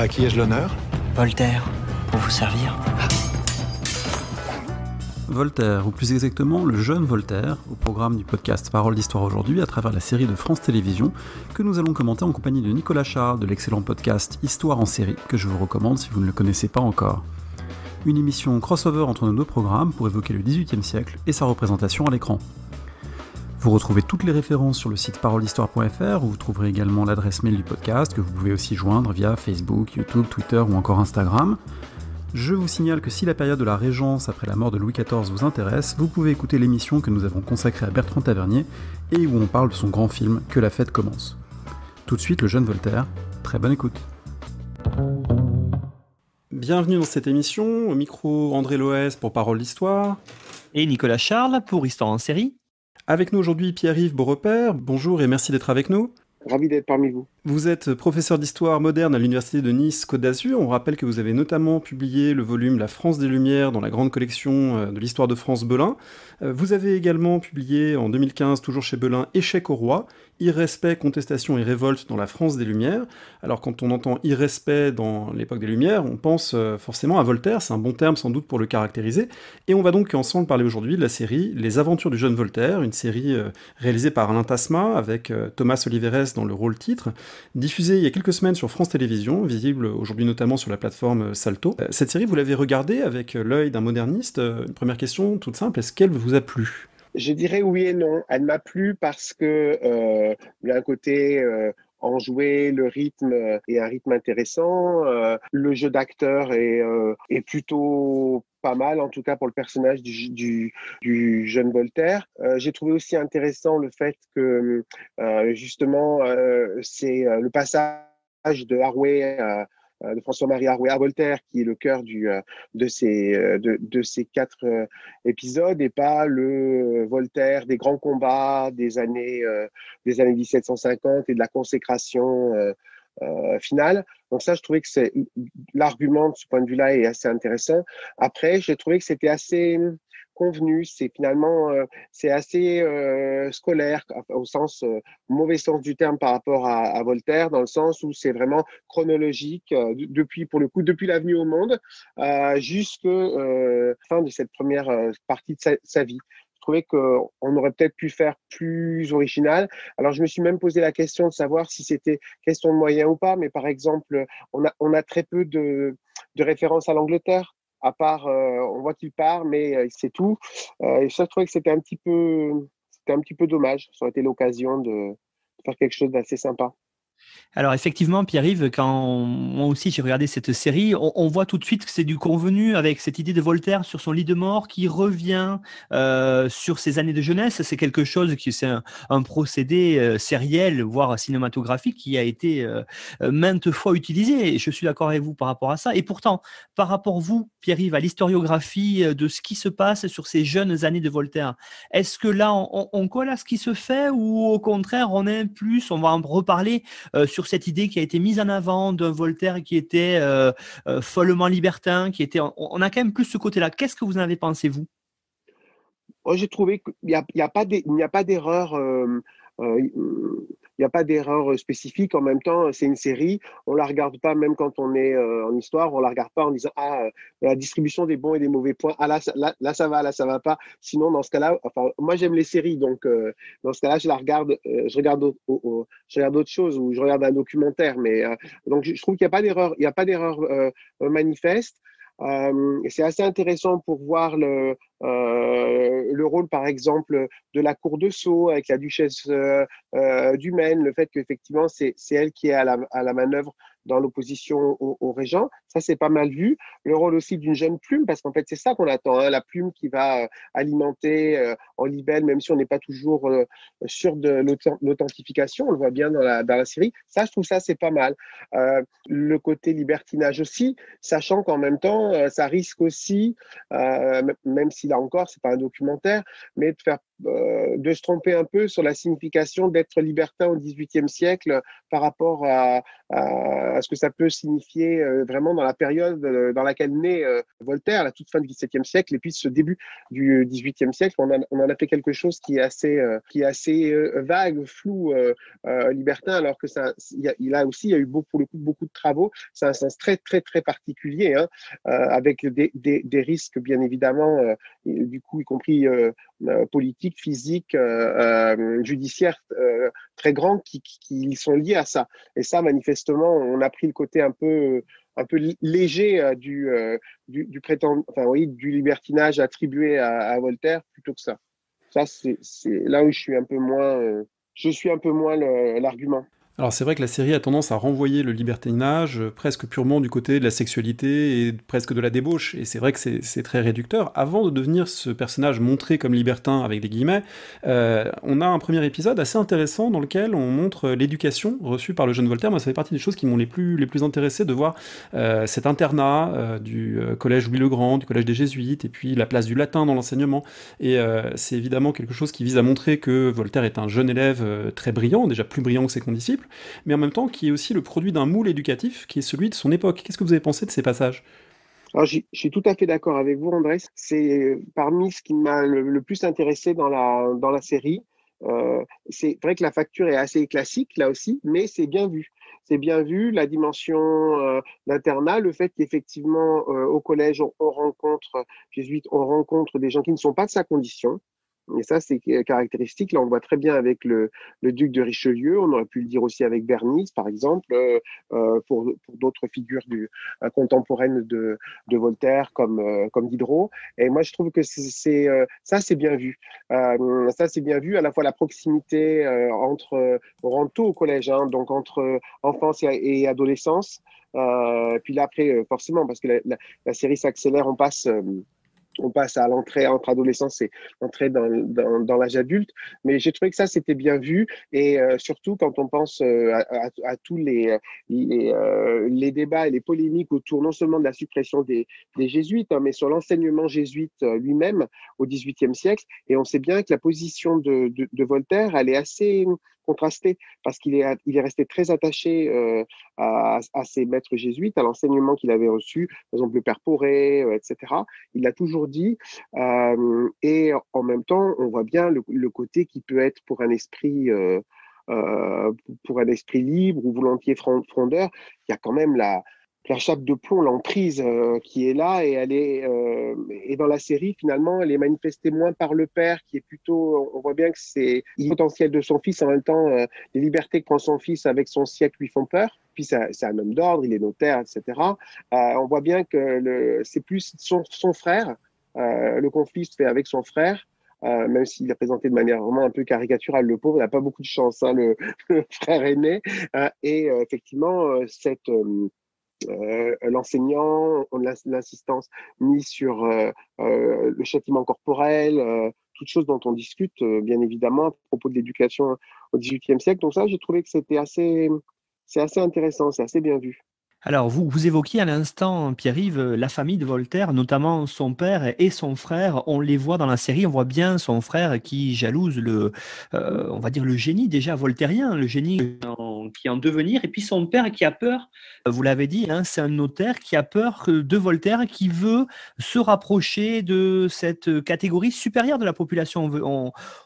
À qui ai-je l'honneur ? Voltaire, pour vous servir. Voltaire, ou plus exactement le jeune Voltaire, au programme du podcast Parole d'Histoire aujourd'hui à travers la série de France Télévisions que nous allons commenter en compagnie de Nicolas Charles de l'excellent podcast Histoire en série que je vous recommande si vous ne le connaissez pas encore. Une émission crossover entre nos deux programmes pour évoquer le XVIIIe siècle et sa représentation à l'écran. Vous retrouvez toutes les références sur le site paroledhistoire.fr où vous trouverez également l'adresse mail du podcast que vous pouvez aussi joindre via Facebook, YouTube, Twitter ou encore Instagram. Je vous signale que si la période de la Régence après la mort de Louis XIV vous intéresse, vous pouvez écouter l'émission que nous avons consacrée à Bertrand Tavernier et où on parle de son grand film Que la fête commence. Tout de suite, le jeune Voltaire. Très bonne écoute. Bienvenue dans cette émission, au micro André Loès pour Parole d'Histoire. Et Nicolas Charles pour Histoire en série. Avec nous aujourd'hui Pierre-Yves Beaurepaire, bonjour et merci d'être avec nous. Ravi d'être parmi vous. Vous êtes professeur d'histoire moderne à l'université de Nice Côte d'Azur. On rappelle que vous avez notamment publié le volume La France des Lumières dans la grande collection de l'histoire de France Belin. Vous avez également publié en 2015, toujours chez Belin, Échec au roi, Irrespect, contestation et révolte dans la France des Lumières. Alors quand on entend irrespect dans l'époque des Lumières, on pense forcément à Voltaire, c'est un bon terme sans doute pour le caractériser. Et on va donc ensemble parler aujourd'hui de la série Les Aventures du jeune Voltaire, une série réalisée par Alain Tasma avec Thomas Oliveres dans le rôle titre, diffusée il y a quelques semaines sur France Télévisions, visible aujourd'hui notamment sur la plateforme Salto. Cette série, vous l'avez regardée avec l'œil d'un moderniste. Une première question toute simple, est-ce qu'elle vous a plu ? Je dirais oui et non. Elle m'a plu parce que il y a un côté enjoué, le rythme est un rythme intéressant. Le jeu d'acteur est plutôt pas mal, en tout cas pour le personnage du jeune Voltaire. J'ai trouvé aussi intéressant le fait que justement c'est le passage de Harouet de François-Marie Arouet à Voltaire, qui est le cœur de ces quatre épisodes, et pas le Voltaire des grands combats des années 1750 et de la consécration finale. Donc ça, je trouvais que l'argument de ce point de vue-là est assez intéressant. Après, j'ai trouvé que c'était assez convenu, c'est finalement c'est assez scolaire au sens mauvais sens du terme par rapport à Voltaire, dans le sens où c'est vraiment chronologique depuis depuis la venue au monde jusqu'à fin de cette première partie de sa vie. Je trouvais qu'on aurait peut-être pu faire plus original. Alors, je me suis même posé la question de savoir si c'était question de moyens ou pas, mais par exemple, on a très peu de références à l'Angleterre. À part, on voit qu'il part, mais c'est tout. Et ça, je trouvais que c'était un petit peu dommage. Ça aurait été l'occasion de faire quelque chose d'assez sympa. Alors effectivement, Pierre-Yves, quand moi aussi j'ai regardé cette série, on voit tout de suite que c'est du convenu avec cette idée de Voltaire sur son lit de mort qui revient sur ses années de jeunesse. C'est quelque chose c'est un procédé sériel, voire cinématographique, qui a été maintes fois utilisé. Et je suis d'accord avec vous par rapport à ça. Et pourtant, par rapport vous, Pierre-Yves, à l'historiographie de ce qui se passe sur ces jeunes années de Voltaire, est-ce que là on colle à ce qui se fait ou au contraire on va en reparler sur cette idée qui a été mise en avant d'un Voltaire qui était follement libertin, on a quand même plus ce côté-là. Qu'est-ce que vous en avez pensé, vous ? Moi, j'ai trouvé qu'il n'y a pas d'erreur. Il n'y a pas d'erreur spécifique. En même temps, c'est une série. On la regarde pas, même quand on est en histoire, on la regarde pas en disant la distribution des bons et des mauvais points. Ah là ça va, là ça va pas. Sinon, dans ce cas-là, enfin moi j'aime les séries, donc dans ce cas-là, je regarde autre chose ou je regarde un documentaire. Mais donc je trouve qu'il n'y a pas d'erreur. Il n'y a pas d'erreur manifeste. C'est assez intéressant pour voir le rôle, par exemple, de la cour de Sceaux avec la duchesse du Maine, le fait qu'effectivement, c'est elle qui est à la manœuvre dans l'opposition au régent. Ça, c'est pas mal vu. Le rôle aussi d'une jeune plume, parce qu'en fait, c'est ça qu'on attend, hein, la plume qui va alimenter en libelle, même si on n'est pas toujours sûr de l'authentification. On le voit bien dans la série. Ça, je trouve ça, c'est pas mal. Le côté libertinage aussi, sachant qu'en même temps, ça risque aussi, même si là encore, c'est pas un documentaire, mais de se tromper un peu sur la signification d'être libertin au XVIIIe siècle par rapport à ce que ça peut signifier vraiment dans la période dans laquelle naît Voltaire, la toute fin du XVIIe siècle, et puis ce début du XVIIIe siècle. On en a fait quelque chose qui est assez vague, flou, libertin, alors que il y a eu pour le coup beaucoup de travaux. C'est un sens très, très, très particulier, hein, avec des risques, bien évidemment, du coup, y compris politiques, physiques, judiciaires, très grands qui sont liés à ça. Et ça, manifestement, on a pris le côté un peu léger du libertinage attribué à Voltaire plutôt que ça. Ça, c'est là où je suis un peu moins l'argument. Alors c'est vrai que la série a tendance à renvoyer le libertinage presque purement du côté de la sexualité et presque de la débauche, et c'est vrai que c'est très réducteur. Avant de devenir ce personnage montré comme libertin, avec des guillemets, on a un premier épisode assez intéressant dans lequel on montre l'éducation reçue par le jeune Voltaire. Moi, ça fait partie des choses qui m'ont les plus intéressées, de voir cet internat du collège Louis-le-Grand, du collège des Jésuites, et puis la place du latin dans l'enseignement, et c'est évidemment quelque chose qui vise à montrer que Voltaire est un jeune élève très brillant, déjà plus brillant que ses condisciples, mais en même temps qui est aussi le produit d'un moule éducatif qui est celui de son époque. Qu'est-ce que vous avez pensé de ces passages ? Alors, je suis tout à fait d'accord avec vous, André. C'est parmi ce qui m'a le plus intéressé dans la série. C'est vrai que la facture est assez classique, là aussi, mais c'est bien vu. C'est bien vu, la dimension d'internat, le fait qu'effectivement, au collège, on rencontre, jésuite, on rencontre des gens qui ne sont pas de sa condition. Et ça, c'est caractéristique. Là, on le voit très bien avec le duc de Richelieu. On aurait pu le dire aussi avec Bernice, par exemple, pour d'autres figures contemporaines de Voltaire, comme Diderot. Et moi, je trouve que ça, c'est bien vu. Ça, c'est bien vu, à la fois la proximité on rentre tôt au collège, hein, donc entre enfance et adolescence. Puis là, après, forcément, parce que la série s'accélère, on passe à l'entrée entre adolescence et l'entrée dans l'âge adulte. Mais j'ai trouvé que ça, c'était bien vu. Et surtout, quand on pense à tous les débats et les polémiques autour non seulement de la suppression des jésuites, hein, mais sur l'enseignement jésuite lui-même au XVIIIe siècle. Et on sait bien que la position de Voltaire, elle est assez contrastée parce qu'il est resté très attaché à ses maîtres jésuites, à l'enseignement qu'il avait reçu, par exemple le père Poré, etc. Il l'a toujours dit, et en même temps, on voit bien le côté qui peut être pour un esprit libre ou volontiers frondeur. Il y a quand même la chape de plomb, l'emprise qui est là, et et dans la série, finalement, elle est manifestée moins par le père, qui est plutôt, on voit bien que c'est le potentiel de son fils, en même temps, les libertés que prend son fils avec son siècle lui font peur. Puis c'est un homme d'ordre, il est notaire, etc. On voit bien que c'est plus son frère. Le conflit se fait avec son frère, même s'il est présenté de manière vraiment un peu caricaturale. Le pauvre n'a pas beaucoup de chance, hein, le frère aîné. Et effectivement, l'enseignant, l'insistance mise sur le châtiment corporel, toutes choses dont on discute, bien évidemment, à propos de l'éducation au XVIIIe siècle. Donc ça, j'ai trouvé que c'est assez intéressant, c'est assez bien vu. Alors, vous évoquiez à l'instant, Pierre-Yves, la famille de Voltaire, notamment son père et son frère. On les voit dans la série, on voit bien son frère qui jalouse on va dire le génie déjà voltairien, le génie qui est en devenir, et puis son père qui a peur. Vous l'avez dit, hein, c'est un notaire qui a peur de Voltaire, qui veut se rapprocher de cette catégorie supérieure de la population.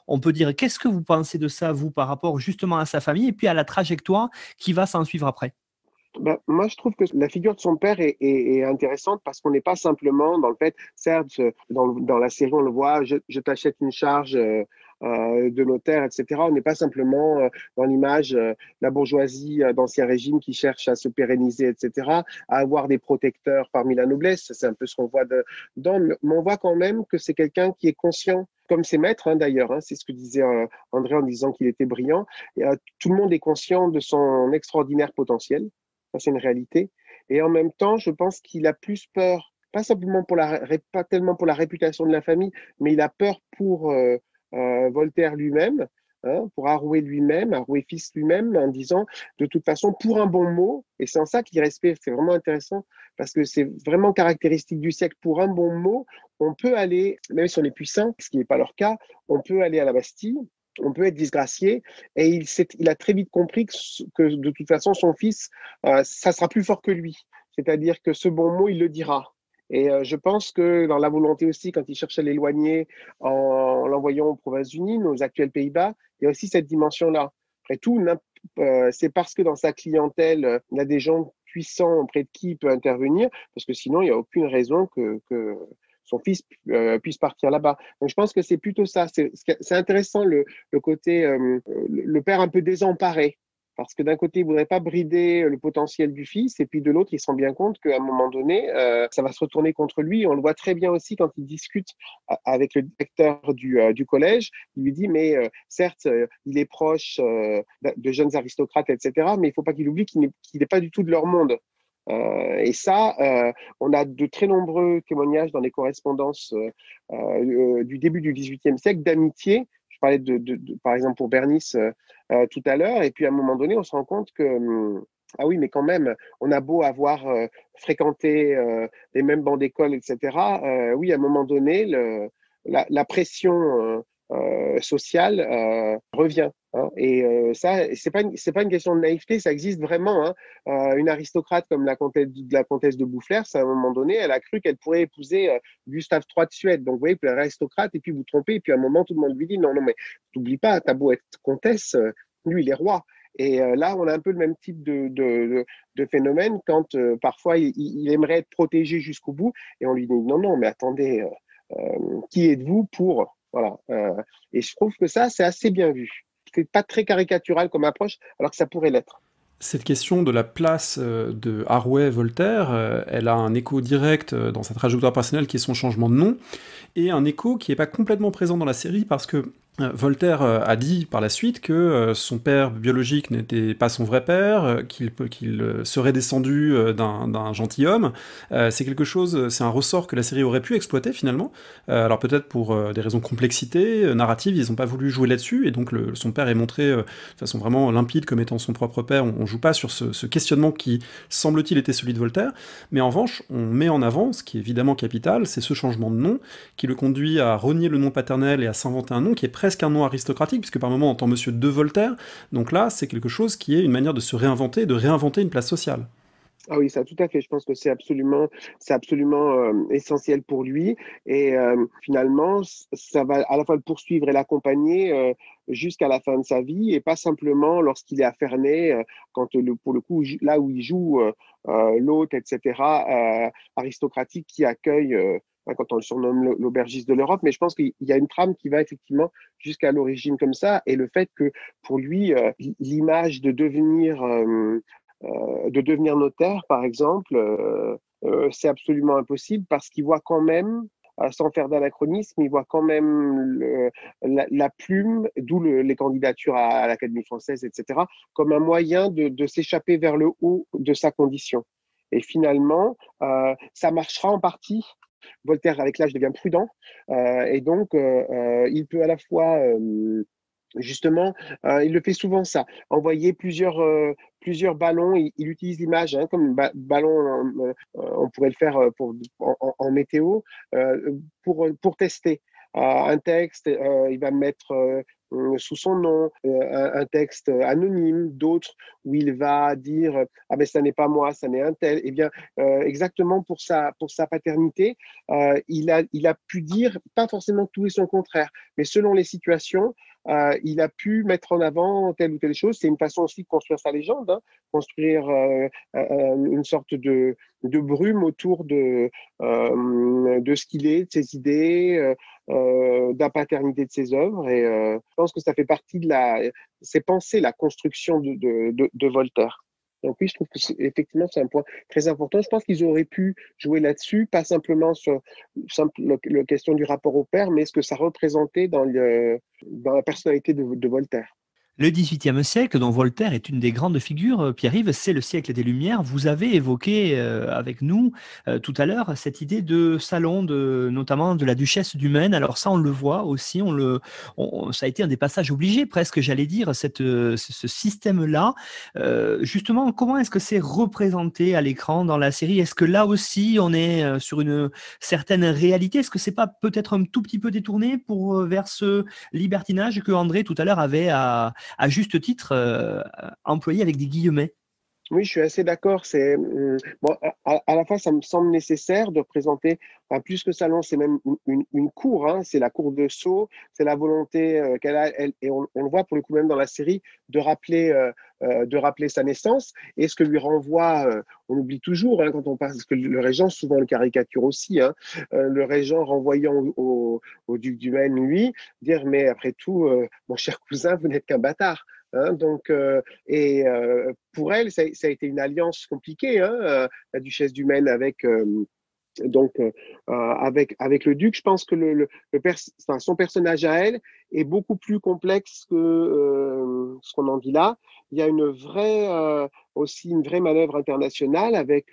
On peut dire, qu'est-ce que vous pensez de ça, vous, par rapport justement à sa famille et puis à la trajectoire qui va s'en suivre après? Ben, moi, je trouve que la figure de son père est intéressante parce qu'on n'est pas simplement dans le fait, certes, dans la série, on le voit, je t'achète une charge de notaire, etc. On n'est pas simplement dans l'image la bourgeoisie d'Ancien Régime qui cherche à se pérenniser, etc., à avoir des protecteurs parmi la noblesse. C'est un peu ce qu'on voit dedans. Mais on voit quand même que c'est quelqu'un qui est conscient, comme ses maîtres, hein, d'ailleurs, hein, c'est ce que disait André en disant qu'il était brillant. Et, tout le monde est conscient de son extraordinaire potentiel. Ça, c'est une réalité. Et en même temps, je pense qu'il a plus peur, pas tellement pour la réputation de la famille, mais il a peur pour Voltaire lui-même, hein, pour Arouet lui-même, Arouet fils lui-même, en disant de toute façon, pour un bon mot, et c'est en ça qu'il respire, c'est vraiment intéressant, parce que c'est vraiment caractéristique du siècle, pour un bon mot, on peut aller, même si on est puissant, ce qui n'est pas leur cas, on peut aller à la Bastille, on peut être disgracié, et il a très vite compris que de toute façon, son fils, ça sera plus fort que lui. C'est-à-dire que ce bon mot, il le dira. Et je pense que dans la volonté aussi, quand il cherche à l'éloigner en l'envoyant aux Provinces-Unies, aux actuels Pays-Bas, il y a aussi cette dimension-là. Après tout, c'est parce que dans sa clientèle, il y a des gens puissants auprès de qui il peut intervenir, parce que sinon, il n'y a aucune raison que son fils puisse partir là-bas. Donc je pense que c'est plutôt ça. C'est intéressant le côté, le père un peu désemparé. Parce que d'un côté, il ne voudrait pas brider le potentiel du fils, et puis de l'autre, il se rend bien compte qu'à un moment donné, ça va se retourner contre lui. On le voit très bien aussi quand il discute avec le directeur du collège. Il lui dit, mais certes, il est proche de jeunes aristocrates, etc., mais il ne faut pas qu'il oublie qu'il n'est pas du tout de leur monde. Et ça, on a de très nombreux témoignages dans les correspondances du début du XVIIIe siècle d'amitié. Je parlais par exemple pour Bernice tout à l'heure, et puis à un moment donné, on se rend compte que ah oui, mais quand même, on a beau avoir fréquenté les mêmes bancs d'école, etc. Oui, à un moment donné, la pression sociale revient. Hein. Et ça, c'est pas une question de naïveté, ça existe vraiment. Hein. Une aristocrate comme la comtesse de Boufflers, à un moment donné, elle a cru qu'elle pourrait épouser Gustave III de Suède. Donc, vous voyez, vous êtes aristocrate et puis vous trompez. Et puis, à un moment, tout le monde lui dit, non, non, mais n'oublie pas, t'as beau être comtesse, lui, il est roi. Et là, on a un peu le même type de phénomène quand parfois il aimerait être protégé jusqu'au bout et on lui dit, non, non, mais attendez, qui êtes-vous pour... Voilà. Et je trouve que ça, c'est assez bien vu. C'est pas très caricatural comme approche, alors que ça pourrait l'être. Cette question de la place de Arouet-Voltaire, elle a un écho direct dans sa trajectoire personnelle qui est son changement de nom, et un écho qui n'est pas complètement présent dans la série parce que Voltaire a dit par la suite que son père biologique n'était pas son vrai père, qu'il serait descendu d'un gentilhomme. C'est quelque chose, c'est un ressort que la série aurait pu exploiter finalement. Alors peut-être pour des raisons de complexité narrative, ils n'ont pas voulu jouer là-dessus, et donc son père est montré de façon vraiment limpide comme étant son propre père. On joue pas sur ce questionnement qui, semble-t-il, était celui de Voltaire, mais en revanche, on met en avant, ce qui est évidemment capital, c'est ce changement de nom qui le conduit à renier le nom paternel et à s'inventer un nom qui est presque un nom aristocratique, puisque par moment on entend Monsieur de Voltaire, donc là c'est quelque chose qui est une manière de se réinventer, de réinventer une place sociale. Ah oui, ça tout à fait. Je pense que c'est absolument essentiel pour lui. Et finalement, ça va à la fois le poursuivre et l'accompagner jusqu'à la fin de sa vie, et pas simplement lorsqu'il est à Ferney, quand pour le coup, là où il joue l'hôte, etc., aristocratique qui accueille. Quand on le surnomme l'aubergiste de l'Europe, mais je pense qu'il y a une trame qui va effectivement jusqu'à l'origine comme ça, et le fait que pour lui, l'image de devenir notaire, par exemple, c'est absolument impossible parce qu'il voit quand même, sans faire d'anachronisme, il voit quand même la plume, d'où les candidatures à l'Académie française, etc., comme un moyen de s'échapper vers le haut de sa condition. Et finalement, ça marchera en partie. Voltaire, avec l'âge, devient prudent, et donc il peut à la fois justement, il le fait souvent ça, envoyer plusieurs ballons. Il utilise l'image comme ballon, on pourrait le faire en météo, pour tester un texte. Il va mettre sous son nom un texte anonyme, d'autres où il va dire ah ben ça n'est pas moi, ça n'est un tel. Eh bien, exactement pour sa paternité, il a pu dire pas forcément tout et son contraire, mais selon les situations. Il a pu mettre en avant telle ou telle chose. C'est une façon aussi de construire sa légende, hein, construire une sorte de brume autour de ce qu'il est, de ses idées, de la paternité de ses œuvres. Et je pense que ça fait partie c'est penser la construction de Voltaire. Donc oui, je trouve que effectivement, c'est un point très important. Je pense qu'ils auraient pu jouer là-dessus, pas simplement sur la question du rapport au père, mais ce que ça représentait dans la personnalité de Voltaire. Le XVIIIe siècle, dont Voltaire est une des grandes figures, Pierre-Yves, c'est le siècle des Lumières. Vous avez évoqué avec nous tout à l'heure cette idée de salon, notamment de la duchesse du Maine. Alors ça, on le voit aussi, ça a été un des passages obligés presque, j'allais dire, ce système-là. Justement, comment est-ce que c'est représenté à l'écran dans la série? Est-ce que là aussi, on est sur une certaine réalité? Est-ce que c'est pas peut-être un tout petit peu détourné vers ce libertinage que André tout à l'heure avait à juste titre employé avec des guillemets? Oui, je suis assez d'accord. Bon, à la fois, ça me semble nécessaire de présenter, enfin, plus que salon, c'est même une cour, hein, c'est la cour de Sceaux, c'est la volonté qu'elle a, et on le voit pour le coup même dans la série, de rappeler sa naissance. Et ce que lui renvoie, on oublie toujours, hein, quand on parle, parce que le régent, souvent le caricature aussi, hein, le régent renvoyant au duc du Maine, lui, dire, mais après tout, mon cher cousin, vous n'êtes qu'un bâtard. Hein, donc, pour elle, ça a été une alliance compliquée, hein, la duchesse du Maine avec le duc. Je pense que enfin, son personnage à elle est beaucoup plus complexe que ce qu'on en dit là. Il y a aussi une vraie manœuvre internationale avec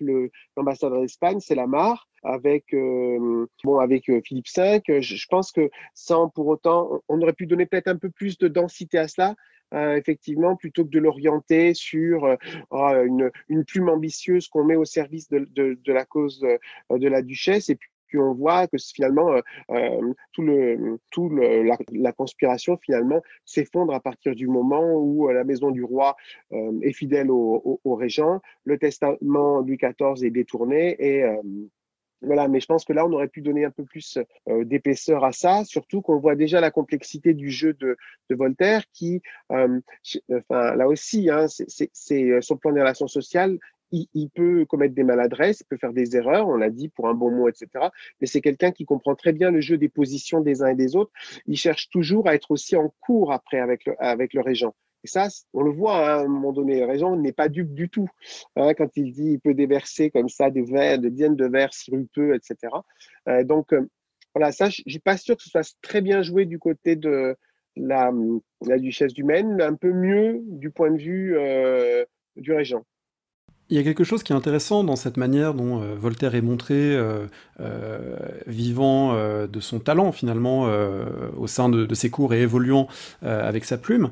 l'ambassadeur d'Espagne, c'est Lamar, avec Philippe V. Je pense que sans pour autant, on aurait pu donner peut-être un peu plus de densité à cela. Effectivement, plutôt que de l'orienter sur une plume ambitieuse qu'on met au service de la cause de la duchesse. Et puis on voit que finalement, la conspiration finalement s'effondre à partir du moment où la maison du roi est fidèle au régent, le testament Louis XIV est détourné et voilà, mais je pense que là, on aurait pu donner un peu plus d'épaisseur à ça, surtout qu'on voit déjà la complexité du jeu de Voltaire qui, enfin, là aussi, hein, son plan des relations sociales, il peut commettre des maladresses, il peut faire des erreurs, on l'a dit, pour un bon mot, etc. Mais c'est quelqu'un qui comprend très bien le jeu des positions des uns et des autres. Il cherche toujours à être aussi en cours après avec le régent. Et ça, on le voit hein, à un moment donné, le régent n'est pas dupe du tout. Hein, quand il dit il peut déverser comme ça des dizaines de vers s'il peut, etc. Voilà, ça, je ne suis pas sûr que ce soit très bien joué du côté de la, la duchesse du Maine, mais un peu mieux du point de vue du régent. Il y a quelque chose qui est intéressant dans cette manière dont Voltaire est montré vivant de son talent finalement au sein de ses cours et évoluant avec sa plume.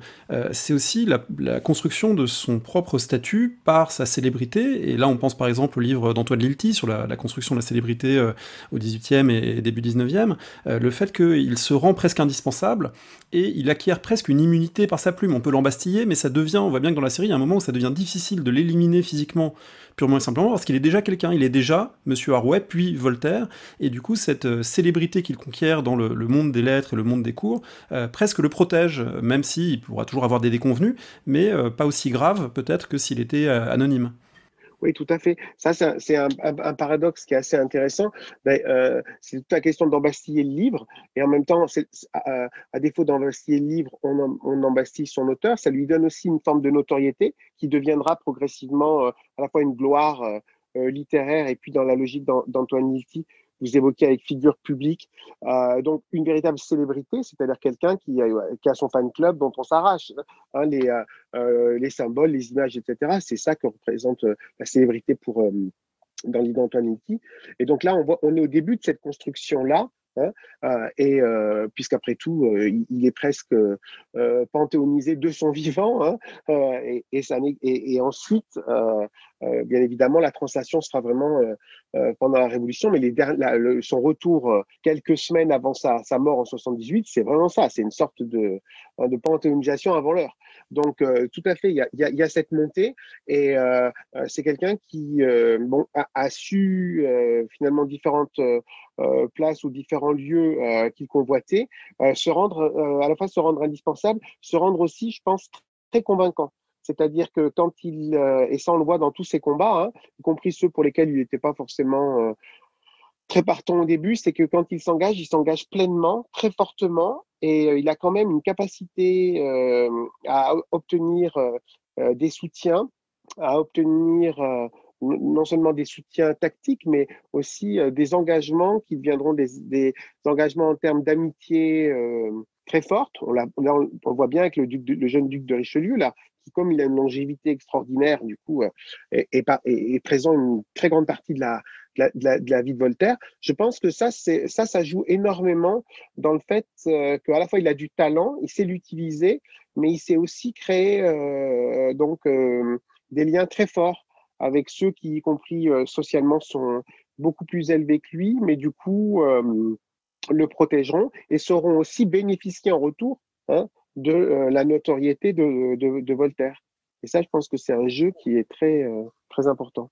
C'est aussi la construction de son propre statut par sa célébrité. Et là, on pense par exemple au livre d'Antoine Lilti sur la construction de la célébrité au XVIIIe et début XIXe. Le fait qu'il se rend presque indispensable et il acquiert presque une immunité par sa plume. On peut l'embastiller, mais ça devient, on voit bien que dans la série, il y a un moment où ça devient difficile de l'éliminer physiquement, purement et simplement, parce qu'il est déjà quelqu'un, il est déjà Monsieur Arouet, puis Voltaire, et du coup, cette célébrité qu'il conquiert dans le monde des lettres et le monde des cours, presque le protège, même s'il pourra toujours avoir des déconvenus, mais pas aussi grave, peut-être, que s'il était anonyme. Oui, tout à fait. Ça, c'est un paradoxe qui est assez intéressant. C'est toute la question d'embastiller le livre. Et en même temps, à défaut d'embastiller le livre, on embastille son auteur. Ça lui donne aussi une forme de notoriété qui deviendra progressivement à la fois une gloire littéraire et puis dans la logique d'Antoine Lilti, vous évoquez avec figure publique. Donc, une véritable célébrité, c'est-à-dire quelqu'un qui a son fan club dont on s'arrache. Hein, les symboles, les images, etc. C'est ça que représente la célébrité dans l'idée d'Antoine Lilti. Et donc là, on est au début de cette construction-là. Hein, puisqu'après tout, il est presque panthéonisé de son vivant. Hein, et ensuite, bien évidemment, la translation sera vraiment pendant la Révolution, mais son retour quelques semaines avant sa mort en 78, c'est vraiment ça. C'est une sorte de panthéonisation avant l'heure. Donc, tout à fait, il y a cette montée et c'est quelqu'un qui a su finalement différentes places ou différents lieux qu'il convoitait, à la fois se rendre indispensable, se rendre aussi, je pense, très convaincant. C'est-à-dire que et ça on le voit dans tous ses combats, hein, y compris ceux pour lesquels il n'était pas forcément très partant au début, c'est que quand il s'engage pleinement, très fortement, et il a quand même une capacité à obtenir des soutiens, à obtenir non seulement des soutiens tactiques, mais aussi des engagements qui deviendront des engagements en termes d'amitié très forte. On voit bien avec le jeune duc de Richelieu, là, qui, comme il a une longévité extraordinaire, du coup, est présent une très grande partie de la vie de Voltaire. Je pense que ça joue énormément dans le fait qu'à la fois il a du talent, il sait l'utiliser, mais il sait aussi créer des liens très forts avec ceux qui, y compris socialement, sont beaucoup plus élevés que lui, mais du coup le protégeront et sauront aussi bénéficier en retour, hein, de la notoriété de Voltaire. Et ça, je pense que c'est un jeu qui est très important.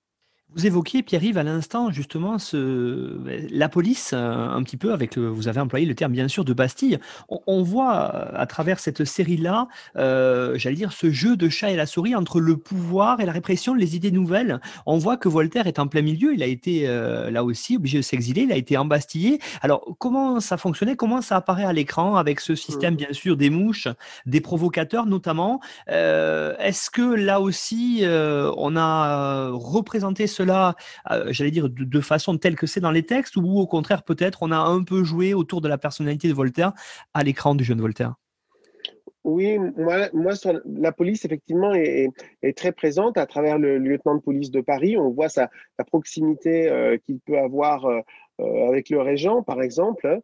Vous évoquiez, Pierre-Yves, à l'instant, justement, la police, un petit peu, vous avez employé le terme, bien sûr, de Bastille. On voit, à travers cette série-là, j'allais dire, ce jeu de chat et la souris entre le pouvoir et la répression, les idées nouvelles. On voit que Voltaire est en plein milieu. Il a été, là aussi, obligé de s'exiler. Il a été embastillé. Alors, comment ça fonctionnait? Comment ça apparaît à l'écran avec ce système, bien sûr, des mouches, des provocateurs, notamment? Est-ce que, là aussi, on a représenté cela, j'allais dire, de façon telle que c'est dans les textes, ou au contraire, peut-être, on a un peu joué autour de la personnalité de Voltaire à l'écran du jeune Voltaire? Oui, moi sur la police, effectivement, est très présente à travers le lieutenant de police de Paris. On voit la proximité qu'il peut avoir avec le régent, par exemple,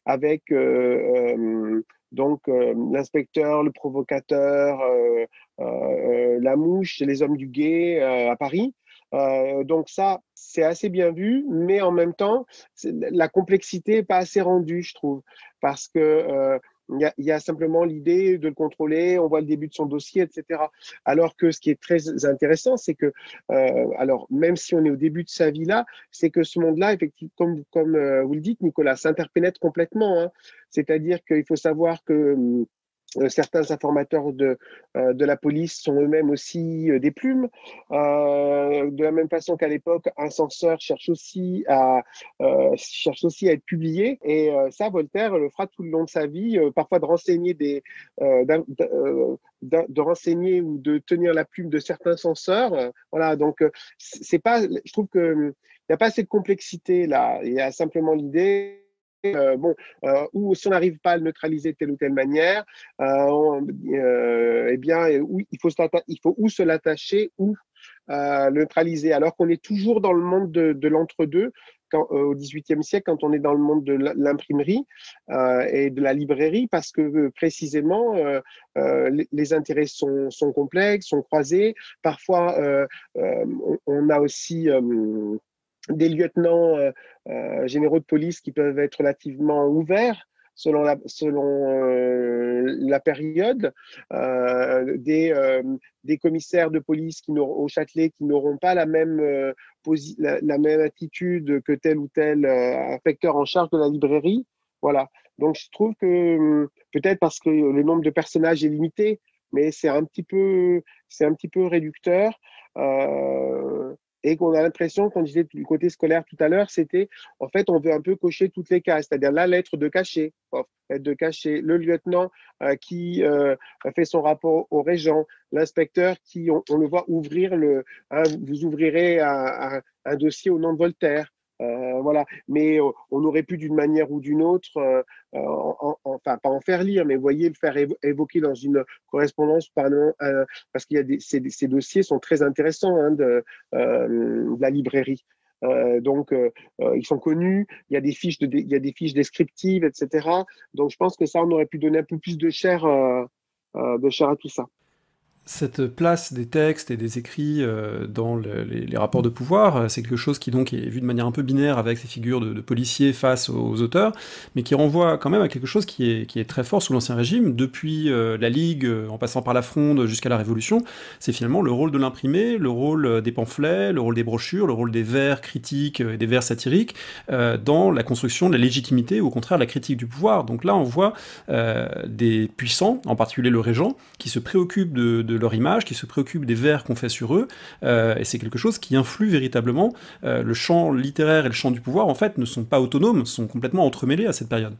avec l'inspecteur, le provocateur, la mouche, les hommes du guet à Paris. Donc ça, c'est assez bien vu, mais en même temps, la complexité n'est pas assez rendue, je trouve, parce que il y a simplement l'idée de le contrôler, on voit le début de son dossier, etc. Alors que ce qui est très intéressant, c'est que, alors même si on est au début de sa vie là, c'est que ce monde-là, effectivement, comme vous le dites, Nicolas, s'interpénètre complètement, hein. C'est-à-dire qu'il faut savoir que certains informateurs de la police sont eux-mêmes aussi des plumes. De la même façon qu'à l'époque, un censeur cherche aussi à être publié. Et ça, Voltaire le fera tout le long de sa vie, parfois de renseigner de renseigner ou de tenir la plume de certains censeurs. Voilà, donc c'est pas, je trouve que il n'y a pas assez de complexité là. Il y a simplement l'idée ou si on n'arrive pas à le neutraliser de telle ou telle manière, eh bien, il faut ou se l'attacher ou le neutraliser, alors qu'on est toujours dans le monde de l'entre-deux. Au XVIIIe siècle, quand on est dans le monde de l'imprimerie et de la librairie, parce que précisément, les intérêts sont complexes, sont croisés. Parfois, on a aussi des lieutenants généraux de police qui peuvent être relativement ouverts selon la période, des commissaires de police au Châtelet qui n'auront pas la même attitude que tel ou tel inspecteur en charge de la librairie. Voilà. Donc je trouve que peut-être parce que le nombre de personnages est limité, mais c'est un petit peu réducteur. Et qu'on a l'impression, quand je disais du côté scolaire tout à l'heure, c'était, en fait, on veut un peu cocher toutes les cases, c'est-à-dire la lettre de cachet, le lieutenant qui fait son rapport au régent, l'inspecteur qui, on le voit ouvrir vous ouvrirez un dossier au nom de Voltaire. Voilà, mais on aurait pu d'une manière ou d'une autre, enfin pas en faire lire, mais voyez le faire évoquer dans une correspondance, parce qu'il y a ces dossiers sont très intéressants, hein, de la librairie. Ils sont connus, il y a des fiches descriptives, etc. Donc je pense que ça, on aurait pu donner un peu plus de chair à tout ça. Cette place des textes et des écrits dans les rapports de pouvoir, c'est quelque chose qui donc est vu de manière un peu binaire avec ces figures de policiers face aux auteurs, mais qui renvoie quand même à quelque chose qui est très fort sous l'Ancien Régime, depuis la Ligue, en passant par la Fronde jusqu'à la Révolution. C'est finalement le rôle de l'imprimé, le rôle des pamphlets, le rôle des brochures, le rôle des vers critiques et des vers satiriques dans la construction de la légitimité ou au contraire la critique du pouvoir. Donc là on voit des puissants, en particulier le régent, qui se préoccupent de leur image, qui se préoccupent des vers qu'on fait sur eux, et c'est quelque chose qui influe véritablement. Le champ littéraire et le champ du pouvoir, en fait, ne sont pas autonomes, sont complètement entremêlés à cette période.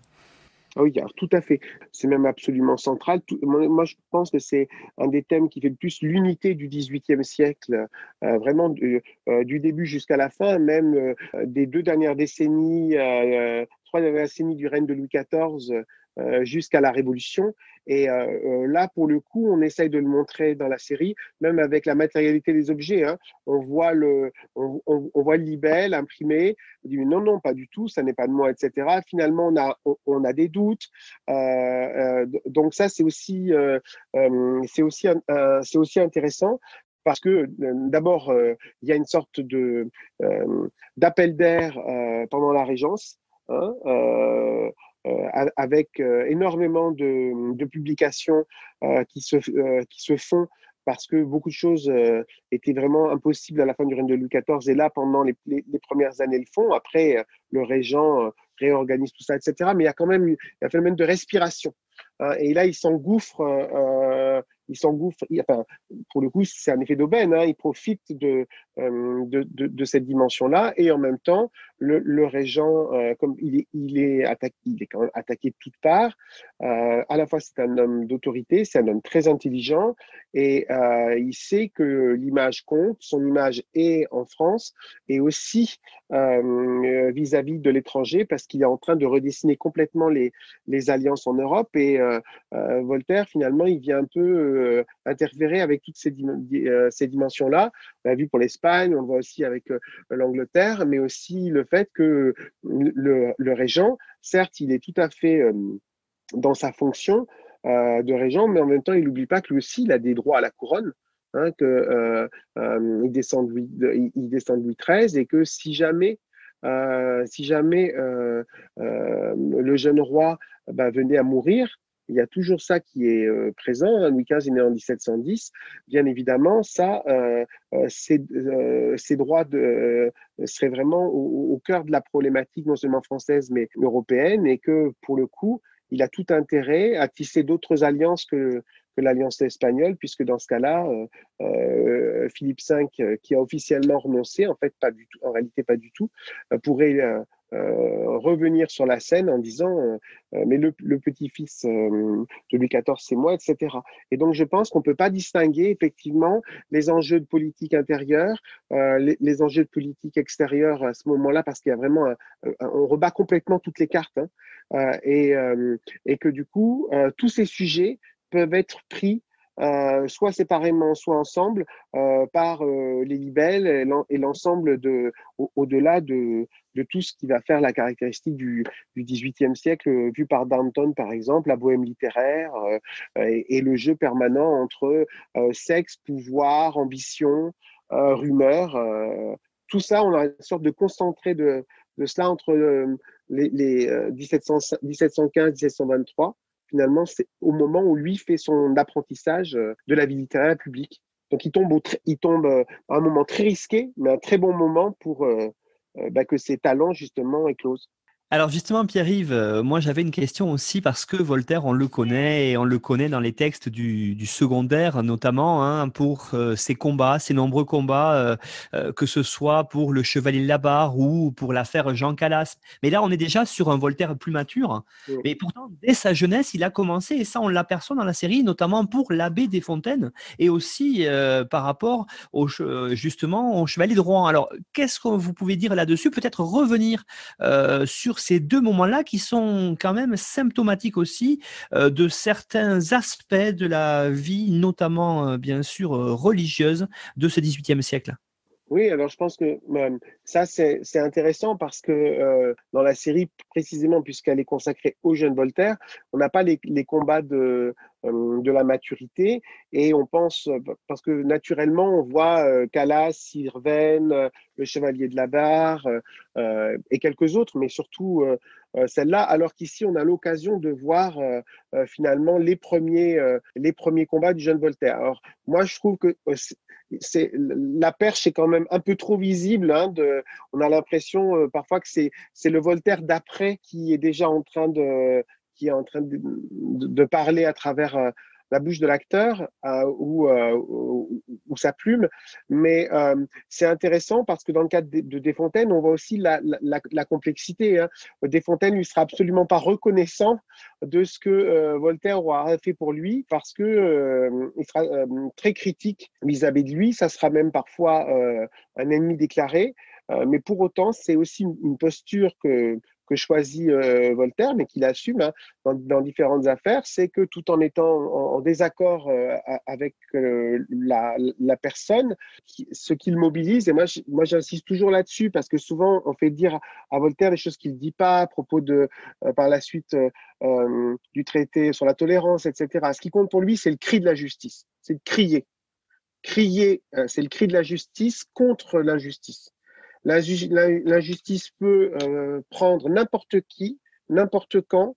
Ah oui, alors tout à fait. C'est même absolument central. Moi, je pense que c'est un des thèmes qui fait le plus l'unité du XVIIIe siècle, vraiment du début jusqu'à la fin, même des 2 dernières décennies, trois décennies du règne de Louis XIV jusqu'à la Révolution. Et là, pour le coup, on essaye de le montrer dans la série, même avec la matérialité des objets. Hein. On voit le libelle imprimé. On dit non, non, pas du tout, ça n'est pas de moi, etc. Finalement, on a des doutes. Donc ça, c'est aussi intéressant. Parce que d'abord, il y a une sorte d'appel d'air pendant la Régence, hein, avec énormément de publications qui se font parce que beaucoup de choses étaient vraiment impossibles à la fin du règne de Louis XIV. Et là, pendant les premières années, le font. Après, le régent réorganise tout ça, etc. Mais il y a quand même un phénomène de respiration. Hein, et là, il s'engouffre. Enfin, pour le coup, c'est un effet d'aubaine. Hein, il profite de cette dimension-là. Et en même temps, le régent, comme il est quand même attaqué de toutes parts. À la fois, c'est un homme d'autorité, c'est un homme très intelligent. Et il sait que l'image compte. Son image est en France et aussi vis-à-vis de l'étranger parce qu'il est en train de redessiner complètement les alliances en Europe. Et Voltaire, finalement, il vient un peu interférer avec toutes ces dimensions-là. On l'a vu pour l'Espagne, on le voit aussi avec l'Angleterre, mais aussi le fait que le régent, certes, il est tout à fait dans sa fonction de régent, mais en même temps, il n'oublie pas que lui aussi, il a des droits à la couronne. Hein, il descend de Louis XIII et que si jamais le jeune roi venait à mourir, il y a toujours ça qui est présent. Hein. Louis XV est né en 1710. Bien évidemment, ces droits seraient vraiment au cœur de la problématique, non seulement française, mais européenne, et que pour le coup, il a tout intérêt à tisser d'autres alliances que l'alliance espagnole, puisque dans ce cas-là, Philippe V, qui a officiellement renoncé, en fait, pas du tout, en réalité pas du tout, pourrait revenir sur la scène en disant mais le petit-fils de Louis XIV, c'est moi, etc. Et donc, je pense qu'on ne peut pas distinguer effectivement les enjeux de politique intérieure, les enjeux de politique extérieure à ce moment-là, parce qu'il y a vraiment on rebat complètement toutes les cartes. Hein, et que du coup, tous ces sujets peuvent être pris soit séparément, soit ensemble par les libelles et l'ensemble au-delà de tout ce qui va faire la caractéristique du XVIIIe siècle, vu par Danton, par exemple, la bohème littéraire et le jeu permanent entre sexe, pouvoir, ambition, rumeur. Tout ça, on a une sorte de concentré de cela entre les 1715-1723. Finalement, c'est au moment où lui fait son apprentissage de la vie littéraire publique. Donc, il tombe à un moment très risqué, mais un très bon moment pour que ses talents, justement, éclosent. Alors justement, Pierre-Yves, moi j'avais une question aussi parce que Voltaire, on le connaît et on le connaît dans les textes du secondaire, notamment hein, pour ses combats, ses nombreux combats, que ce soit pour le Chevalier de la Barre ou pour l'affaire Jean Calas. Mais là, on est déjà sur un Voltaire plus mature. Mm. Mais pourtant, dès sa jeunesse, il a commencé, et ça on l'aperçoit dans la série, notamment pour l'abbé Desfontaines et aussi par rapport justement au Chevalier de Rohan. Alors, qu'est-ce que vous pouvez dire là-dessus? Peut-être revenir sur ces deux moments-là qui sont quand même symptomatiques aussi de certains aspects de la vie, notamment bien sûr religieuse de ce XVIIIe siècle. Oui, alors je pense que ça, c'est intéressant parce que dans la série, précisément, puisqu'elle est consacrée au jeune Voltaire, on n'a pas les combats de la maturité et on pense, parce que naturellement, on voit Calas, Sirven, le Chevalier de la Barre et quelques autres, mais surtout celle-là, alors qu'ici, on a l'occasion de voir finalement les premiers combats du jeune Voltaire. Alors, moi, je trouve que la perche est quand même un peu trop visible. Hein, on a l'impression parfois que c'est le Voltaire d'après qui est déjà en train de parler à travers la bouche de l'acteur ou sa plume. Mais c'est intéressant parce que dans le cadre de Desfontaines, on voit aussi la complexité. Hein. Desfontaines lui sera absolument pas reconnaissant de ce que Voltaire aura fait pour lui parce que il sera très critique vis-à-vis de lui. Ça sera même parfois un ennemi déclaré. Mais pour autant, c'est aussi une posture que choisit Voltaire, mais qu'il assume hein, dans différentes affaires, c'est que tout en étant en désaccord avec la personne, ce qu'il mobilise, et moi j'insiste toujours là-dessus, parce que souvent on fait dire à Voltaire des choses qu'il ne dit pas à propos de, par la suite du traité sur la tolérance, etc. Ce qui compte pour lui, c'est le cri de la justice, c'est de crier. Crier, c'est le cri de la justice contre l'injustice. L'injustice peut prendre n'importe qui, n'importe quand.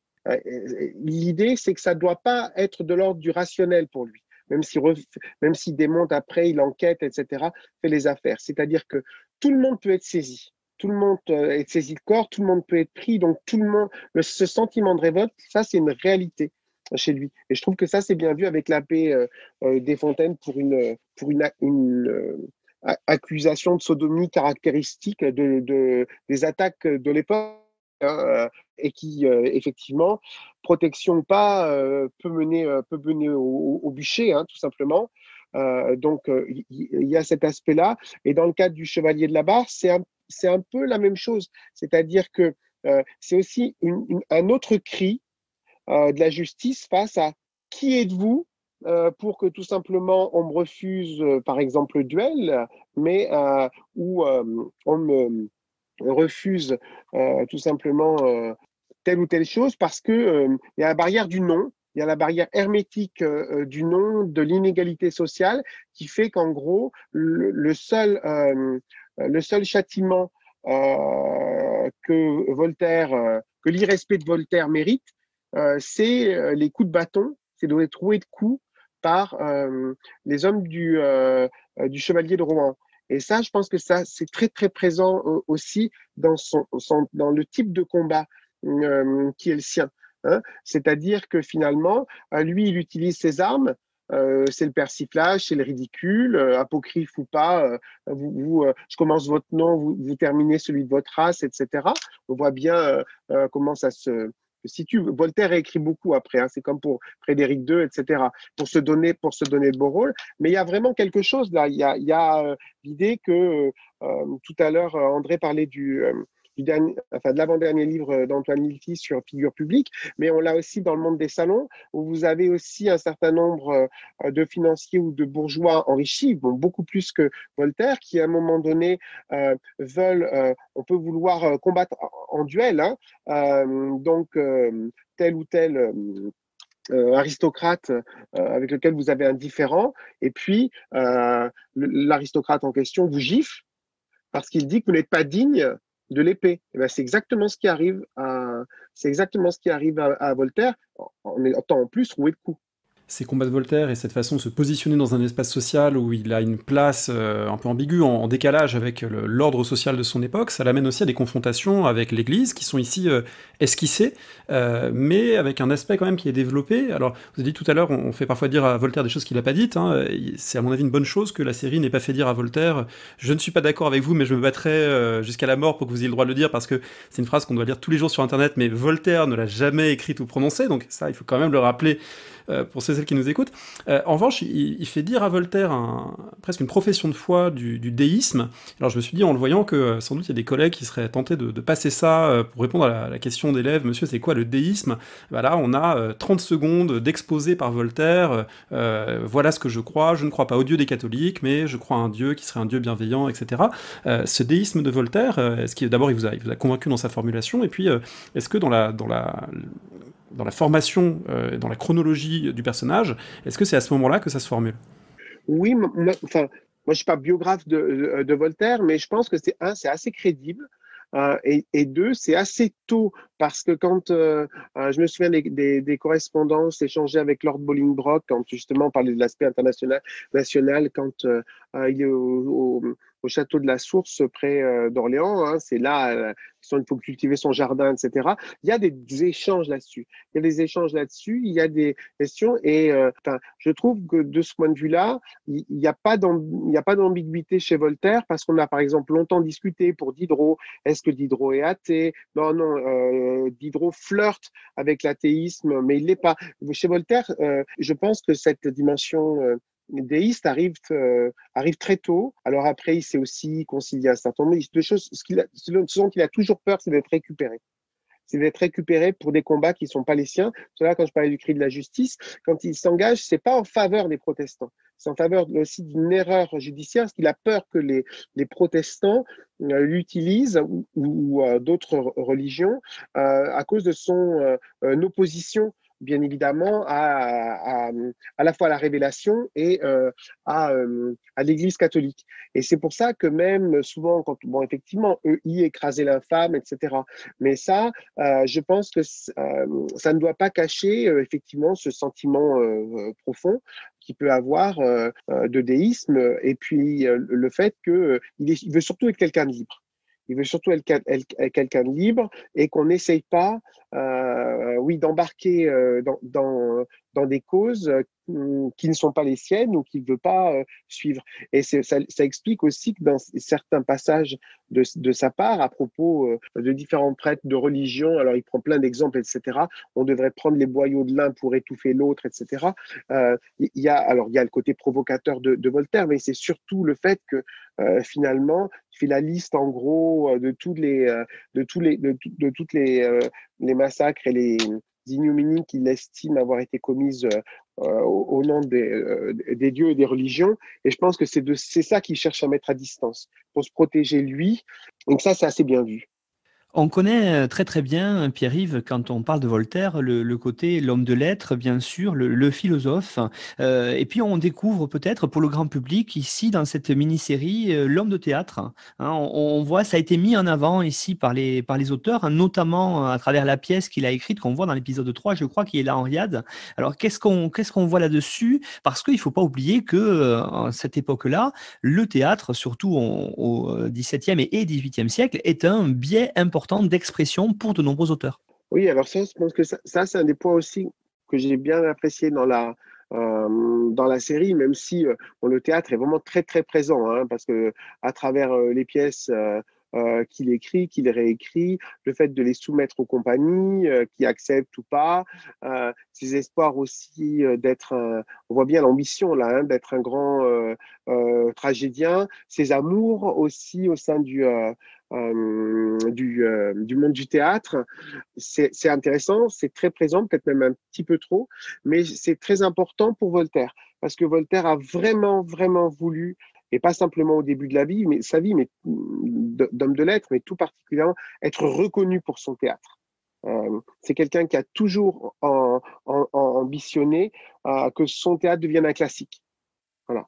L'idée, c'est que ça ne doit pas être de l'ordre du rationnel pour lui, même s'il démonte après, il enquête, etc., fait les affaires. C'est-à-dire que tout le monde peut être saisi. Tout le monde est saisi de corps, tout le monde peut être pris, donc tout le monde, ce sentiment de révolte, ça c'est une réalité chez lui. Et je trouve que ça c'est bien vu avec l'abbé Desfontaines pour une accusation de sodomie caractéristique des attaques de l'époque et qui, effectivement, protection ou pas, peut mener au bûcher, hein, tout simplement. Donc, il y a cet aspect-là. Et dans le cadre du Chevalier de la Barre, c'est un peu la même chose. C'est-à-dire que c'est aussi un autre cri de la justice face à qui êtes-vous pour que tout simplement on me refuse, par exemple, le duel, mais ou on me refuse tout simplement telle ou telle chose parce que il y a la barrière du non, il y a la barrière hermétique du non, de l'inégalité sociale, qui fait qu'en gros, le seul châtiment que l'irrespect de Voltaire mérite, c'est les coups de bâton, c'est de être roué de coups par les hommes du Chevalier de Rohan. Et ça, je pense que ça, c'est très, très présent aussi dans dans le type de combat qui est le sien. Hein. C'est-à-dire que finalement, lui, il utilise ses armes. C'est le persiflage, c'est le ridicule, apocryphe ou pas. Je commence votre nom, vous terminez celui de votre race, etc. On voit bien comment ça se situe. Voltaire a écrit beaucoup après, hein, c'est comme pour Frédéric II, etc. Pour se donner de beaux rôles. Mais il y a vraiment quelque chose là. Il y a l'idée que tout à l'heure, André parlait de l'avant-dernier livre d'Antoine Milty sur figure publique, mais on l'a aussi dans le monde des salons, où vous avez aussi un certain nombre de financiers ou de bourgeois enrichis, bon, beaucoup plus que Voltaire, qui à un moment donné on peut vouloir combattre en duel, hein, donc tel ou tel aristocrate avec lequel vous avez un différend, et puis l'aristocrate en question vous gifle parce qu'il dit que vous n'êtes pas digne de l'épée. Et ben, c'est exactement ce qui arrive à Voltaire, en étant en plus roué de coups. Ces combats de Voltaire et cette façon de se positionner dans un espace social où il a une place un peu ambiguë, en décalage avec l'ordre social de son époque, ça l'amène aussi à des confrontations avec l'Église, qui sont ici esquissées, mais avec un aspect quand même qui est développé. Alors, vous avez dit tout à l'heure, on fait parfois dire à Voltaire des choses qu'il n'a pas dites, hein. C'est à mon avis une bonne chose que la série n'ait pas fait dire à Voltaire « Je ne suis pas d'accord avec vous, mais je me battrai jusqu'à la mort pour que vous ayez le droit de le dire », parce que c'est une phrase qu'on doit lire tous les jours sur Internet, mais Voltaire ne l'a jamais écrite ou prononcée, donc ça, il faut quand même le rappeler pour ceux et celles qui nous écoutent. En revanche, il fait dire à Voltaire presque une profession de foi du déisme. Alors je me suis dit en le voyant que sans doute il y a des collègues qui seraient tentés de passer ça pour répondre à la question d'élèves. Monsieur, c'est quoi le déisme? Bah là, on a 30 secondes d'exposé par Voltaire. Voilà ce que je crois. Je ne crois pas au Dieu des catholiques, mais je crois à un Dieu qui serait un Dieu bienveillant, etc. Ce déisme de Voltaire, est-ce qu'il d'abord il vous a convaincu dans sa formulation, et puis est-ce que dans la formation, dans la chronologie du personnage, est-ce que c'est à ce moment-là que ça se formule? Oui, moi, je suis pas biographe de Voltaire, mais je pense que c'est assez crédible. Et deux, c'est assez tôt, parce que quand je me souviens des correspondances échangées avec Lord Bolingbroke, quand justement on parlait de l'aspect national, quand il est au château de la Source près d'Orléans, hein, c'est là il faut cultiver son jardin, etc. Il y a des échanges là-dessus. Il y a des questions, et je trouve que de ce point de vue-là, il n'y a pas d'ambiguïté chez Voltaire, parce qu'on a par exemple longtemps discuté pour Diderot. Est-ce que Diderot est athée? Non, Diderot flirte avec l'athéisme, mais il l'est pas. Chez Voltaire, je pense que cette dimension déiste arrive très tôt. Alors après, il s'est aussi concilié un certain nombre de choses. Ce dont il a toujours peur, c'est d'être récupéré. c'est d'être récupéré pour des combats qui ne sont pas les siens. C'est là, quand je parlais du cri de la justice, quand il s'engage, ce n'est pas en faveur des protestants, c'est en faveur aussi d'une erreur judiciaire, parce qu'il a peur que les protestants l'utilisent ou d'autres religions à cause de son opposition bien évidemment à la fois à la révélation et à l'Église catholique. Et c'est pour ça que même souvent, bon, effectivement, EI, écraser l'infâme, etc. Mais ça, je pense que ça ne doit pas cacher effectivement ce sentiment profond qu'il peut avoir de déisme, et puis le fait qu'il veut surtout être quelqu'un de libre. Il veut surtout être quelqu'un de libre et qu'on n'essaye pas, oui, d'embarquer dans des causes qui ne sont pas les siennes ou qu'il ne veut pas suivre. Et ça explique aussi que dans certains passages de sa part, à propos de différents prêtres de religion, alors il prend plein d'exemples, etc., on devrait prendre les boyaux de l'un pour étouffer l'autre, etc. Il y a le côté provocateur de Voltaire, mais c'est surtout le fait que finalement, il fait la liste en gros de toutes les les massacres et les ignominies qu'il estime avoir été commises au nom des dieux et des religions. Et je pense que c'est ça qu'il cherche à mettre à distance pour se protéger lui. Donc ça, c'est assez bien vu. On connaît très très bien, Pierre-Yves, quand on parle de Voltaire, le côté l'homme de lettres, bien sûr, le philosophe. Et puis on découvre peut-être pour le grand public, ici, dans cette mini-série, l'homme de théâtre. Hein, on voit, ça a été mis en avant ici par les auteurs, hein, notamment à travers la pièce qu'il a écrite, qu'on voit dans l'épisode 3, je crois, qui est là en Henriade. Alors qu'est-ce qu'on voit là-dessus? Parce qu'il ne faut pas oublier que à cette époque-là, le théâtre, surtout au XVIIe et XVIIIe siècle, est un biais important d'expression pour de nombreux auteurs. Oui, alors ça, je pense que ça c'est un des points aussi que j'ai bien apprécié dans la série, même si le théâtre est vraiment très, très présent, hein, parce que à travers les pièces qu'il écrit, qu'il réécrit, le fait de les soumettre aux compagnies, qui acceptent ou pas, ses espoirs aussi on voit bien l'ambition là, hein, d'être un grand tragédien, ses amours aussi au sein du monde du théâtre. C'est intéressant, c'est très présent, peut-être même un petit peu trop, mais c'est très important pour Voltaire, parce que Voltaire a vraiment, vraiment voulu, et pas simplement au début de sa vie, mais d'homme de lettres, mais tout particulièrement, être reconnu pour son théâtre. C'est quelqu'un qui a toujours ambitionné que son théâtre devienne un classique. Voilà.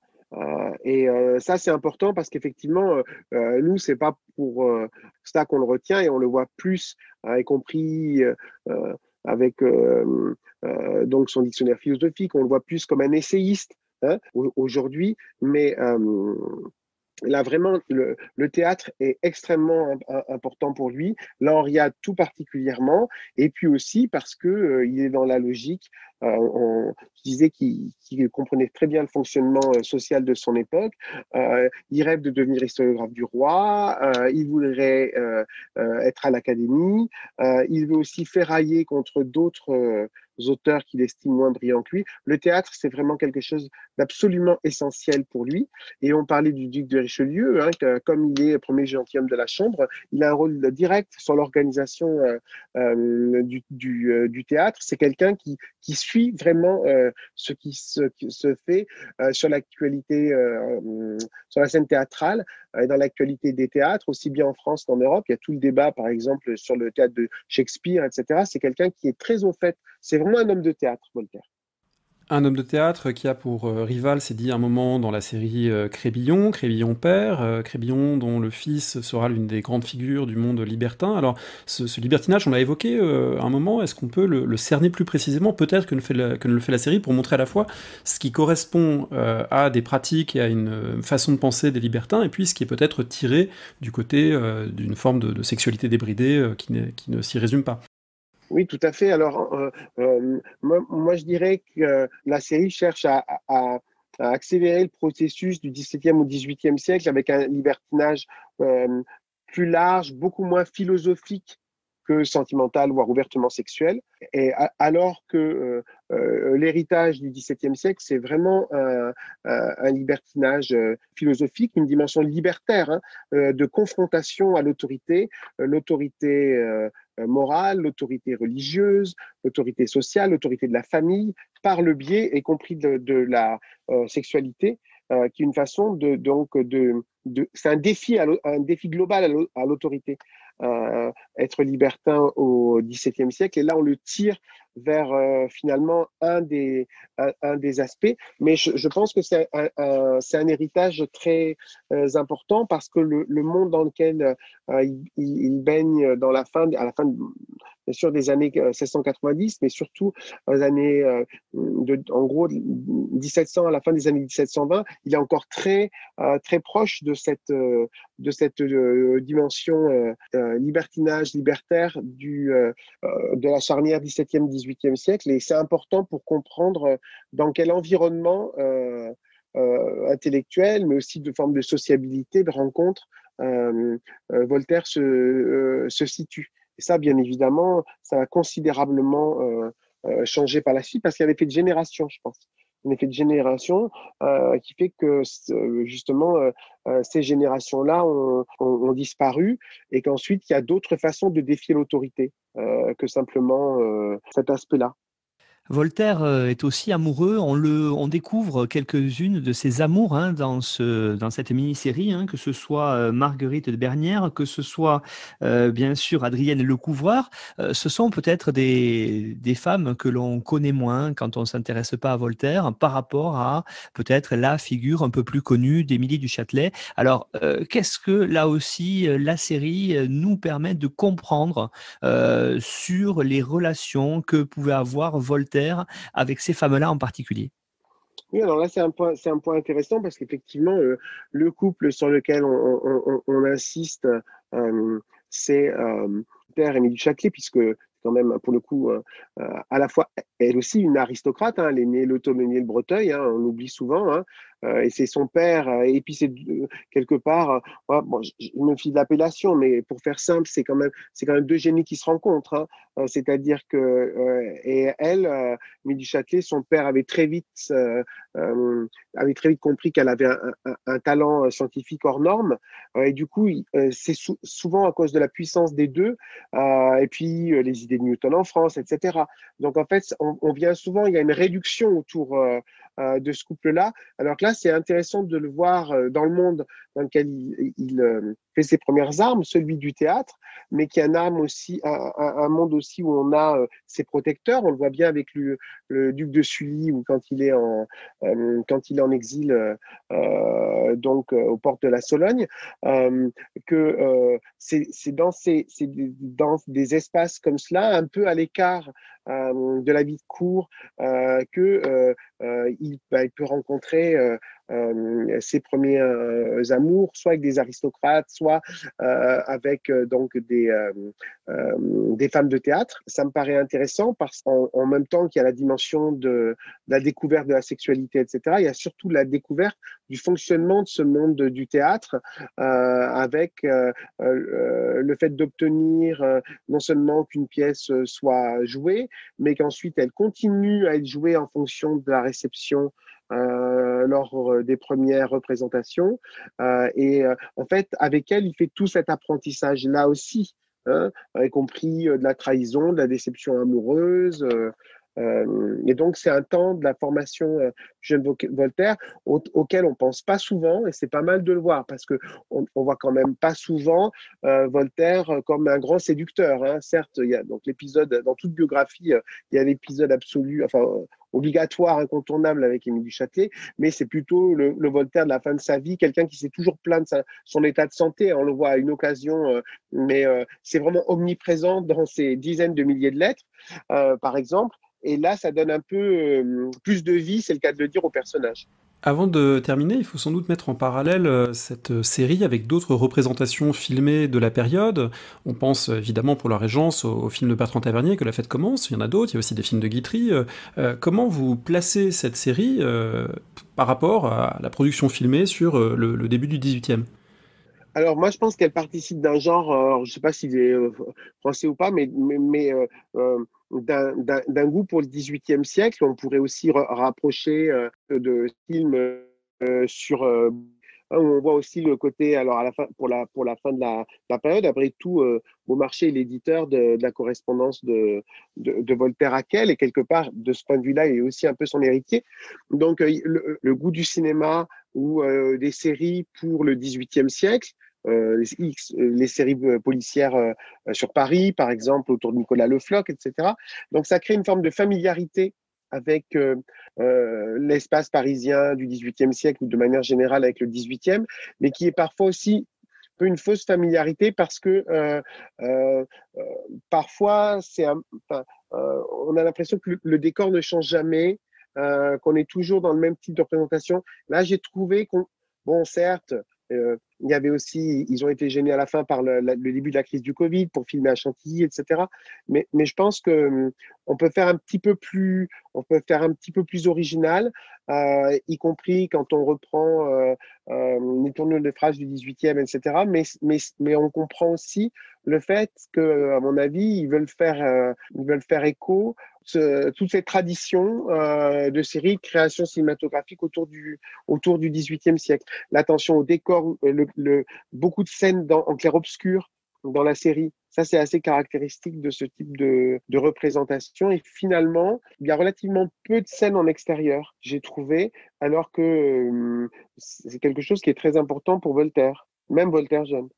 Ça, c'est important parce qu'effectivement, nous, c'est pas pour ça qu'on le retient et on le voit plus, y compris avec donc son dictionnaire philosophique, on le voit plus comme un essayiste, hein, aujourd'hui, mais là, vraiment, le théâtre est extrêmement important pour lui, l'Henriade tout particulièrement, et puis aussi parce que il est dans la logique. Je disais qu'il comprenait très bien le fonctionnement social de son époque. Il rêve de devenir historiographe du roi. Il voudrait être à l'Académie. Il veut aussi ferrailler contre d'autres auteurs qu'il estime moins brillants que lui. Le théâtre, c'est vraiment quelque chose d'absolument essentiel pour lui. Et on parlait du duc de Richelieu, hein, comme il est premier gentilhomme de la Chambre, il a un rôle direct sur l'organisation du théâtre. C'est quelqu'un qui suit vraiment ce qui se fait sur l'actualité, sur la scène théâtrale et dans l'actualité des théâtres, aussi bien en France qu'en Europe. Il y a tout le débat, par exemple, sur le théâtre de Shakespeare, etc. C'est quelqu'un qui est très au fait. C'est vraiment un homme de théâtre, Voltaire. Un homme de théâtre qui a pour rival, c'est dit un moment dans la série Crébillon, Crébillon père, Crébillon dont le fils sera l'une des grandes figures du monde libertin. Alors ce libertinage, on l'a évoqué à un moment, est-ce qu'on peut le cerner plus précisément, peut-être que ne le fait la série, pour montrer à la fois ce qui correspond à des pratiques et à une façon de penser des libertins, et puis ce qui est peut-être tiré du côté d'une forme de sexualité débridée qui ne s'y résume pas. Oui, tout à fait. Alors, moi, je dirais que la série cherche à accélérer le processus du XVIIe au XVIIIe siècle avec un libertinage plus large, beaucoup moins philosophique que sentimentale, voire ouvertement sexuelle. Et alors que l'héritage du XVIIe siècle, c'est vraiment un libertinage philosophique, une dimension libertaire, de confrontation à l'autorité, l'autorité morale, l'autorité religieuse, l'autorité sociale, l'autorité de la famille, par le biais, y compris de la sexualité, qui est une façon c'est un défi global à l'autorité. Être libertin au XVIIe siècle, et là on le tire vers finalement un des aspects, mais je pense que c'est un héritage très important, parce que le monde dans lequel il baigne à la fin bien sûr des années 1690, mais surtout aux années en gros 1700, à la fin des années 1720, il est encore très proche de cette dimension libertinage, libertaire de la charnière 17e, 18e siècle. Et c'est important pour comprendre dans quel environnement intellectuel, mais aussi de forme de sociabilité, de rencontre, Voltaire se situe. Et ça, bien évidemment, ça a considérablement changé par la suite, parce qu'il y a un effet de génération, je pense. Un effet de génération qui fait que justement ces générations-là ont disparu, et qu'ensuite il y a d'autres façons de défier l'autorité que simplement cet aspect-là. Voltaire est aussi amoureux. On découvre quelques-unes de ses amours dans cette mini-série, que ce soit Marguerite de Bernières, que ce soit bien sûr Adrienne Lecouvreur. Ce sont peut-être des femmes que l'on connaît moins quand on ne s'intéresse pas à Voltaire, par rapport à peut-être la figure un peu plus connue d'Émilie du Châtelet. Alors, qu'est-ce que là aussi la série nous permet de comprendre sur les relations que pouvait avoir Voltaire avec ces femmes-là en particulier? Oui, alors là, c'est un point intéressant, parce qu'effectivement, le couple sur lequel on insiste, c'est Voltaire et Émilie du Châtelet, puisque quand même, pour le coup, à la fois, elle aussi une aristocrate, elle est née Le Tonnelier, le Breteuil, on l'oublie souvent, et c'est son père, et puis c'est quelque part, bon, je me fie de l'appellation, mais pour faire simple, c'est quand même deux génies qui se rencontrent, c'est-à-dire que, et elle, Émilie du Châtelet, son père avait très vite compris qu'elle avait un talent scientifique hors norme, et du coup, c'est souvent à cause de la puissance des deux, et puis les idées de Newton en France, etc. Donc en fait, on vient souvent, il y a une réduction autour de ce couple-là, alors que là, c'est intéressant de le voir dans le monde dans lequel il fait ses premières armes, celui du théâtre, mais qui est un monde aussi où on a ses protecteurs. On le voit bien avec le duc de Sully, ou quand il est en exil donc aux portes de la Sologne, que c'est dans des espaces comme cela, un peu à l'écart de la vie de cour, il peut rencontrer ses premiers amours, soit avec des aristocrates, soit avec donc des femmes de théâtre. Ça me paraît intéressant, parce qu'en même temps qu'il y a la dimension de la découverte de la sexualité, etc., il y a surtout la découverte du fonctionnement de ce monde du théâtre, avec le fait d'obtenir non seulement qu'une pièce soit jouée, mais qu'ensuite elle continue à être jouée en fonction de la réception lors des premières représentations. En fait, avec elle, il fait tout cet apprentissage-là aussi, y compris de la trahison, de la déception amoureuse. Et donc, c'est un temps de la formation jeune Voltaire auquel on pense pas souvent, et c'est pas mal de le voir, parce que on voit quand même pas souvent Voltaire comme un grand séducteur. Certes, il y a donc l'épisode, dans toute biographie, il y a l'épisode absolu, enfin obligatoire, incontournable avec Émile du Châtelet, mais c'est plutôt le Voltaire de la fin de sa vie, quelqu'un qui s'est toujours plaint de son état de santé. On le voit à une occasion, mais c'est vraiment omniprésent dans ces dizaines de milliers de lettres, par exemple. Et là, ça donne un peu plus de vie, c'est le cas de le dire, au personnage. Avant de terminer, il faut sans doute mettre en parallèle cette série avec d'autres représentations filmées de la période. On pense évidemment pour la Régence au film de Bertrand Tavernier, Que la fête commence, il y en a d'autres, il y a aussi des films de Guitry. Comment vous placez cette série par rapport à la production filmée sur le début du XVIIIe ? Alors moi, je pense qu'elle participe d'un genre, je ne sais pas s'il est français ou pas, d'un goût pour le XVIIIe siècle. On pourrait aussi rapprocher de films sur où on voit aussi le côté, alors à la fin, pour la fin de la période, après tout, Beaumarchais est l'éditeur de la correspondance de Voltaire à Quelle, et quelque part, de ce point de vue-là, il est aussi un peu son héritier. Donc, le goût du cinéma ou des séries pour le XVIIIe siècle, les séries policières sur Paris, par exemple, autour de Nicolas Le Floch, etc. Donc, ça crée une forme de familiarité avec l'espace parisien du XVIIIe siècle ou de manière générale avec le XVIIIe, mais qui est parfois aussi un peu une fausse familiarité parce que euh, parfois on a l'impression que le décor ne change jamais, qu'on est toujours dans le même type de représentation. Là, j'ai trouvé bon, certes, il y avait aussi, ils ont été gênés à la fin par le début de la crise du Covid pour filmer à Chantilly, etc. Mais je pense que on peut faire on peut faire un petit peu plus original, y compris quand on reprend les tournures de phrases du 18e, etc. Mais on comprend aussi le fait que, à mon avis, ils veulent faire écho toute cette tradition de séries de création cinématographique autour du XVIIIe siècle. L'attention au décor, beaucoup de scènes en clair-obscur dans la série. Ça, c'est assez caractéristique de ce type de représentation. Et finalement, il y a relativement peu de scènes en extérieur, j'ai trouvé, alors que c'est quelque chose qui est très important pour Voltaire, même Voltaire jeune.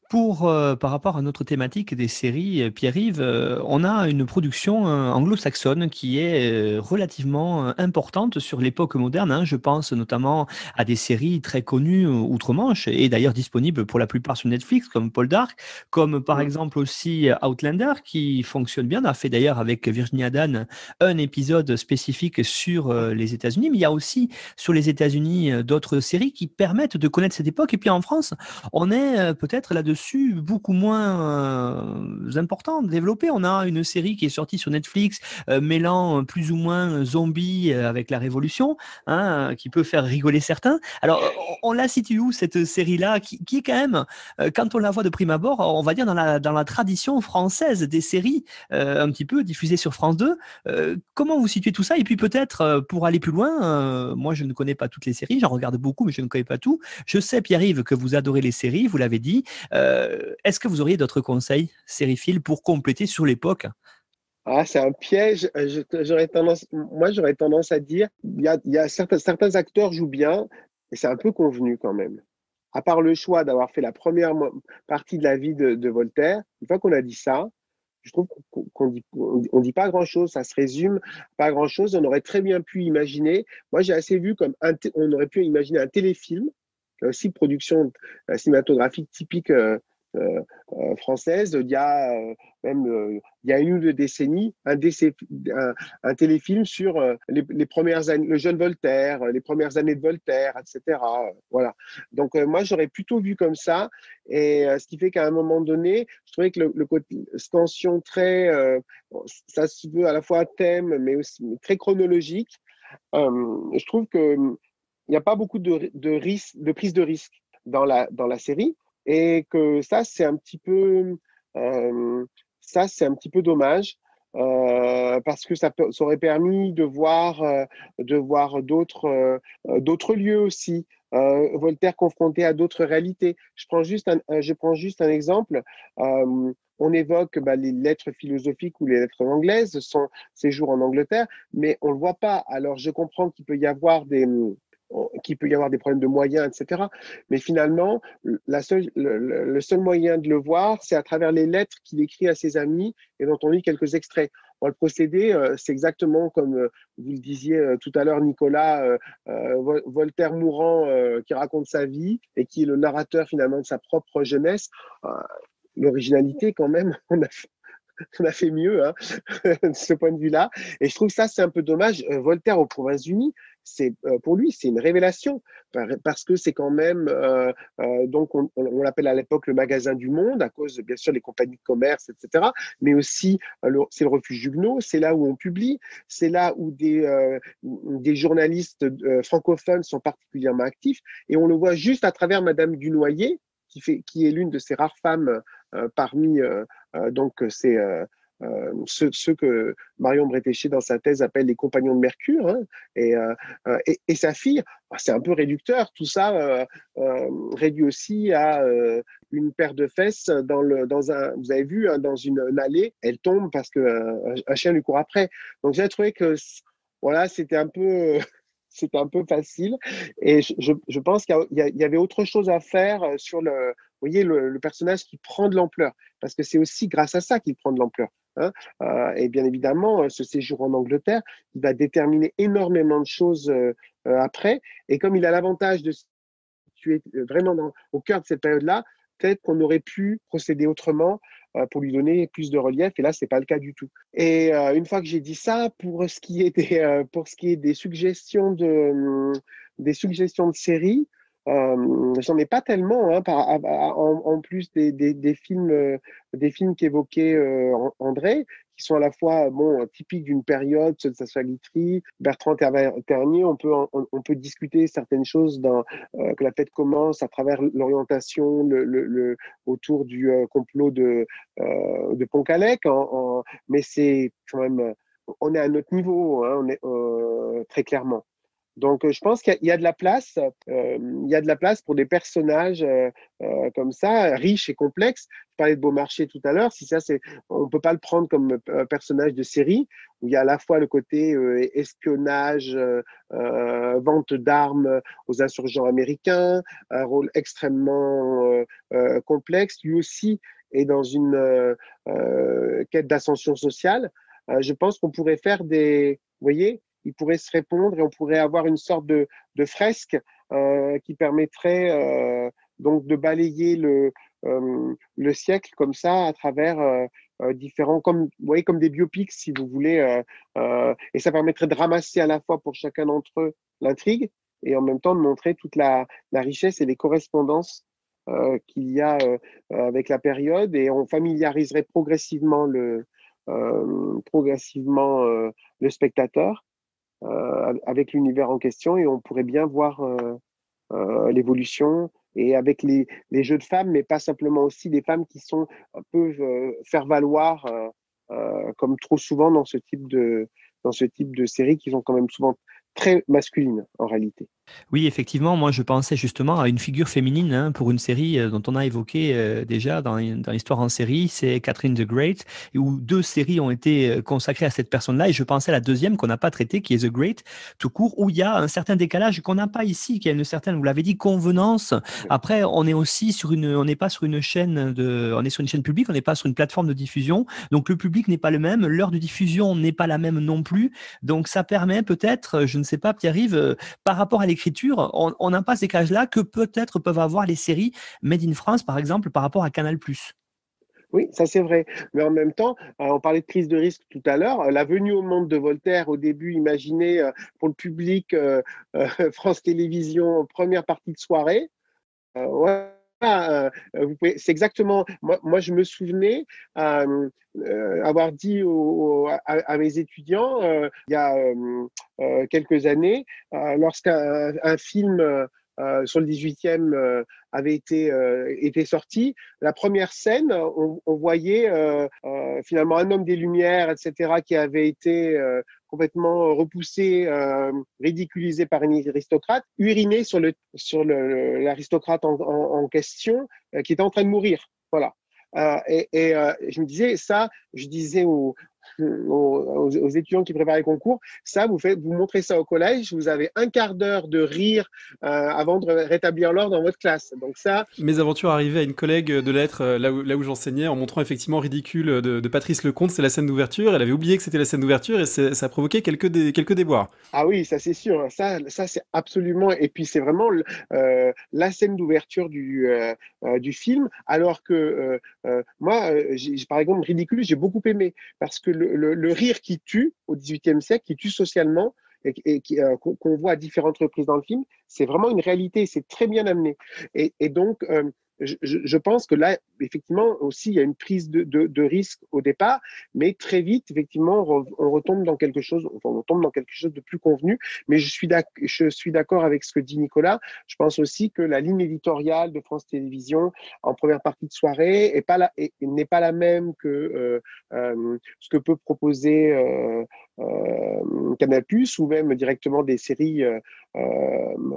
Par rapport à notre thématique des séries, Pierre-Yves, on a une production anglo-saxonne qui est relativement importante sur l'époque moderne, hein. Je pense notamment à des séries très connues outre-Manche et d'ailleurs disponibles pour la plupart sur Netflix, comme Paul Dark, comme par Mm. exemple aussi Outlander, qui fonctionne bien. On a fait d'ailleurs avec Virginia Dan un épisode spécifique sur les États-Unis, mais il y a aussi sur les États-Unis d'autres séries qui permettent de connaître cette époque. Et puis en France, on est peut-être là-dessus beaucoup moins important, développé. On a une série qui est sortie sur Netflix, mêlant plus ou moins zombies avec la Révolution, hein, qui peut faire rigoler certains. Alors, on la situe où, cette série-là, qui est quand même, quand on la voit de prime abord, on va dire dans la tradition française des séries, un petit peu diffusées sur France 2. Comment vous situez tout ça? Et puis peut-être, pour aller plus loin, moi je ne connais pas toutes les séries, j'en regarde beaucoup, mais je ne connais pas tout. Je sais, Pierre-Yves, que vous adorez les séries, vous l'avez dit. Est-ce que vous auriez d'autres conseils sériphiles pour compléter sur l'époque? Ah, c'est un piège. J'aurais tendance à dire, il y a certains acteurs jouent bien, et c'est un peu convenu quand même. À part le choix d'avoir fait la première partie de la vie de Voltaire, une fois qu'on a dit ça, je trouve qu'on dit pas grand-chose, ça se résume pas grand-chose. On aurait très bien pu imaginer, moi j'ai assez vu comme on aurait pu imaginer un téléfilm, aussi production cinématographique typique euh, française. Il y a une ou deux décennies, un téléfilm sur les premières années, le jeune Voltaire, les premières années de Voltaire, etc. Voilà. Donc moi j'aurais plutôt vu comme ça, et ce qui fait qu'à un moment donné, je trouvais que le côté scansion très, ça se veut à la fois thème, mais aussi très chronologique. Je trouve que il n'y a pas beaucoup de prise de risque dans la série, et que euh, ça, c'est un petit peu dommage. Parce que ça aurait permis de voir d'autres lieux aussi. Voltaire confronté à d'autres réalités. Je prends juste un exemple. On évoque les lettres philosophiques ou les lettres anglaises, son séjour en Angleterre, mais on ne le voit pas. Alors, je comprends qu'il peut y avoir des problèmes de moyens, etc. Mais finalement, le seul moyen de le voir, c'est à travers les lettres qu'il écrit à ses amis et dont on lit quelques extraits. Bon, le procédé, c'est exactement comme vous le disiez tout à l'heure, Nicolas, Voltaire mourant, qui raconte sa vie et qui est le narrateur finalement de sa propre jeunesse. Euh, L'originalité, quand même, on a fait mieux, hein, de ce point de vue-là. Et je trouve ça, c'est un peu dommage. Voltaire aux Provinces-Unies, pour lui, c'est une révélation, parce que c'est quand même, donc on l'appelle à l'époque le magasin du monde, à cause, bien sûr, des compagnies de commerce, etc. Mais aussi, c'est le refuge Huguenot, c'est là où on publie, c'est là où des journalistes francophones sont particulièrement actifs. Et on le voit juste à travers Madame Dunoyer, qui est l'une de ces rares femmes parmi donc ceux que Marion Bretéché dans sa thèse appelle les compagnons de Mercure, hein, et sa fille. C'est un peu réducteur, tout ça réduit aussi à une paire de fesses vous avez vu, hein, dans une allée, elle tombe parce qu'un chien lui court après. Donc j'ai trouvé que voilà, c'était un peu c'était un peu facile, et je pense qu'il y avait autre chose à faire sur vous voyez, le personnage qui prend de l'ampleur, parce que c'est aussi grâce à ça qu'il prend de l'ampleur. Hein. Et bien évidemment, ce séjour en Angleterre, il va déterminer énormément de choses après. Et comme il a l'avantage de se situer vraiment au cœur de cette période-là, peut-être qu'on aurait pu procéder autrement pour lui donner plus de relief. Et là, c'est pas le cas du tout. Et une fois que j'ai dit ça, pour ce qui est des suggestions des suggestions de séries, j'en ai pas tellement, hein, en plus des films qu'évoquait André, qui sont à la fois typiques d'une période, ceux de Sacha Guitry, Bertrand Tavernier. On peut discuter certaines choses que la fête commence à travers l'orientation autour du complot de Pontcallec, mais c'est quand même, on est à notre niveau, hein, on est très clairement. Donc, je pense qu'il y a de la place. Il y a de la place pour des personnages comme ça, riches et complexes. Je parlais de Beaumarchais tout à l'heure. On ne peut pas le prendre comme personnage de série, où il y a à la fois le côté espionnage, vente d'armes aux insurgents américains, un rôle extrêmement complexe. Lui aussi est dans une quête d'ascension sociale. Je pense qu'on pourrait faire vous voyez, il pourrait se répondre et on pourrait avoir une sorte de fresque qui permettrait donc de balayer le siècle comme ça à travers différents, vous voyez, comme des biopics si vous voulez, et ça permettrait de ramasser à la fois pour chacun d'entre eux l'intrigue et en même temps de montrer toute la richesse et les correspondances qu'il y a avec la période, et on familiariserait progressivement le spectateur avec l'univers en question, et on pourrait bien voir l'évolution, et avec les jeux de femmes, mais pas simplement, aussi des femmes qui sont un peu faire valoir comme trop souvent dans ce type de séries qui sont quand même souvent très masculines en réalité. Oui, effectivement, moi je pensais justement à une figure féminine, hein, pour une série dont on a évoqué déjà dans l'histoire en série, c'est Catherine the Great, et où 2 séries ont été consacrées à cette personne-là, et je pensais à la deuxième qu'on n'a pas traitée, qui est The Great, tout court, où il y a un certain décalage qu'on n'a pas ici, qui a une certaine, vous l'avez dit, convenance. Après, on est aussi on n'est pas sur une chaîne on est sur une chaîne publique, on n'est pas sur une plateforme de diffusion, donc le public n'est pas le même, l'heure de diffusion n'est pas la même non plus, donc ça permet peut-être, je ne sais pas, Pierre-Yves, par rapport à l'écriture, on n'a pas ces cages-là que peut-être peuvent avoir les séries Made in France, par exemple, par rapport à Canal+. Oui, ça c'est vrai. Mais en même temps, on parlait de prise de risque tout à l'heure. La venue au monde de Voltaire, au début, imaginez pour le public France Télévisions, première partie de soirée. Ouais, c'est exactement. Moi, je me souvenais avoir dit à mes étudiants il y a quelques années, lorsqu'un film sur le 18e avait été sorti, la première scène, on voyait finalement un homme des Lumières, etc., qui avait été complètement repoussé, ridiculisé par une aristocrate, uriné sur l'aristocrate en question, qui était en train de mourir. Voilà. Je me disais, je disais aux étudiants qui préparaient les concours, vous montrez ça au collège, vous avez un quart d'heure de rire avant de rétablir l'ordre dans votre classe. Donc ça. Mes aventures arrivaient à une collègue de lettres là où j'enseignais, en montrant effectivement Ridicule de Patrice Lecomte, c'est la scène d'ouverture. Elle avait oublié que c'était la scène d'ouverture, et ça a provoqué quelques déboires. Ah oui, ça c'est sûr. Ça c'est absolument. Et puis c'est vraiment la scène d'ouverture du film. Alors que moi, par exemple, Ridicule, j'ai beaucoup aimé, parce que le rire qui tue au XVIIIe siècle, qui tue socialement, et qu'on voit à différentes reprises dans le film, c'est vraiment une réalité. C'est très bien amené. Et donc, je pense que là, effectivement, aussi, il y a une prise de risque au départ, mais très vite, effectivement, on retombe dans quelque chose, on tombe dans quelque chose de plus convenu. Mais je suis d'accord avec ce que dit Nicolas. Je pense aussi que la ligne éditoriale de France Télévisions en première partie de soirée n'est pas la même que ce que peut proposer Canal+, ou même directement des séries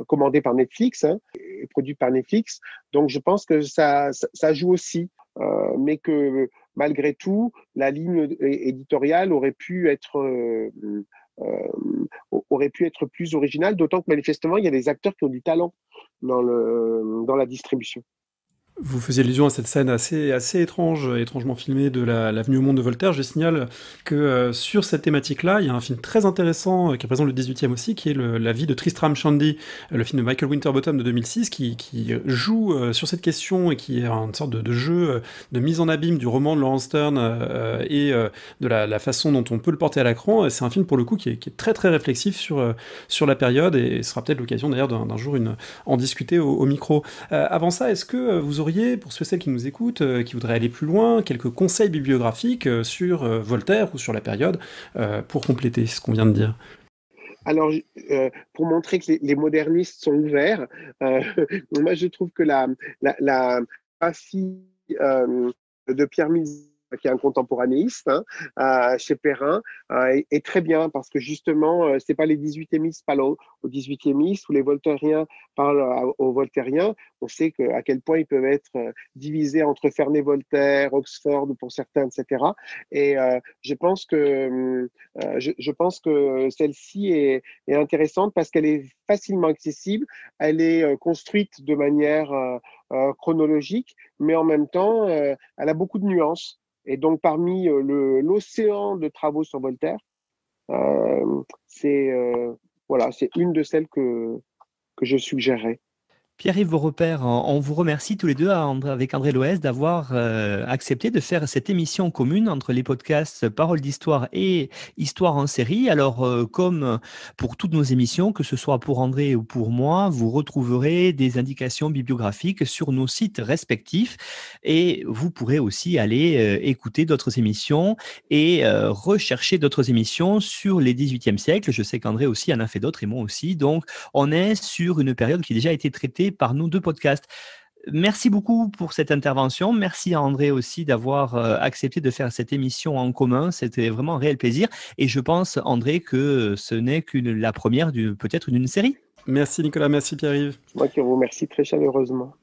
commandées par Netflix, et produites par Netflix. Donc, je pense que ça joue aussi, mais que malgré tout, la ligne éditoriale aurait pu être plus originale, d'autant que manifestement, il y a des acteurs qui ont du talent dans la distribution. Vous faisiez allusion à cette scène assez étrange, étrangement filmée de la venue au monde de Voltaire. Je signale que sur cette thématique-là, il y a un film très intéressant qui représente le 18e aussi, qui est la vie de Tristram Shandy, le film de Michael Winterbottom de 2006, qui joue sur cette question et qui est une sorte de jeu de mise en abîme du roman de Laurence Sterne et de la façon dont on peut le porter à l'écran. C'est un film pour le coup qui est très très réflexif sur la période, et ce sera peut-être l'occasion d'ailleurs d'un jour en discuter au micro. Avant ça, est-ce que vous auriez, pour ceux et celles qui nous écoutent, qui voudraient aller plus loin, quelques conseils bibliographiques sur Voltaire ou sur la période, pour compléter ce qu'on vient de dire? Alors, pour montrer que les modernistes sont ouverts, moi je trouve que la biographie de Pierre Mizard, qui est un contemporanéiste, chez Perrin, est très bien, parce que justement, c'est pas les 18e parlent aux 18e ou les voltairiens parlent aux voltairiens. On sait à quel point ils peuvent être divisés entre Ferney-Voltaire, Oxford pour certains, etc. Et je pense que celle-ci est intéressante parce qu'elle est facilement accessible, elle est construite de manière chronologique, mais en même temps, elle a beaucoup de nuances. Et donc, parmi l'océan de travaux sur Voltaire, c'est une de celles que je suggérerais. Pierre-Yves Beaurepaire, on vous remercie tous les deux avec André Loez d'avoir accepté de faire cette émission commune entre les podcasts Paroles d'Histoire et Histoire en série. Alors, comme pour toutes nos émissions, que ce soit pour André ou pour moi, vous retrouverez des indications bibliographiques sur nos sites respectifs, et vous pourrez aussi aller écouter d'autres émissions et rechercher d'autres émissions sur les 18e siècle. Je sais qu'André aussi en a fait d'autres, et moi aussi. Donc, on est sur une période qui a déjà été traitée par nos deux podcasts. Merci beaucoup pour cette intervention. Merci à André aussi d'avoir accepté de faire cette émission en commun. C'était vraiment un réel plaisir. Et je pense, André, que ce n'est que la première peut-être d'une série. Merci Nicolas, merci Pierre-Yves. Moi qui vous remercie très chaleureusement.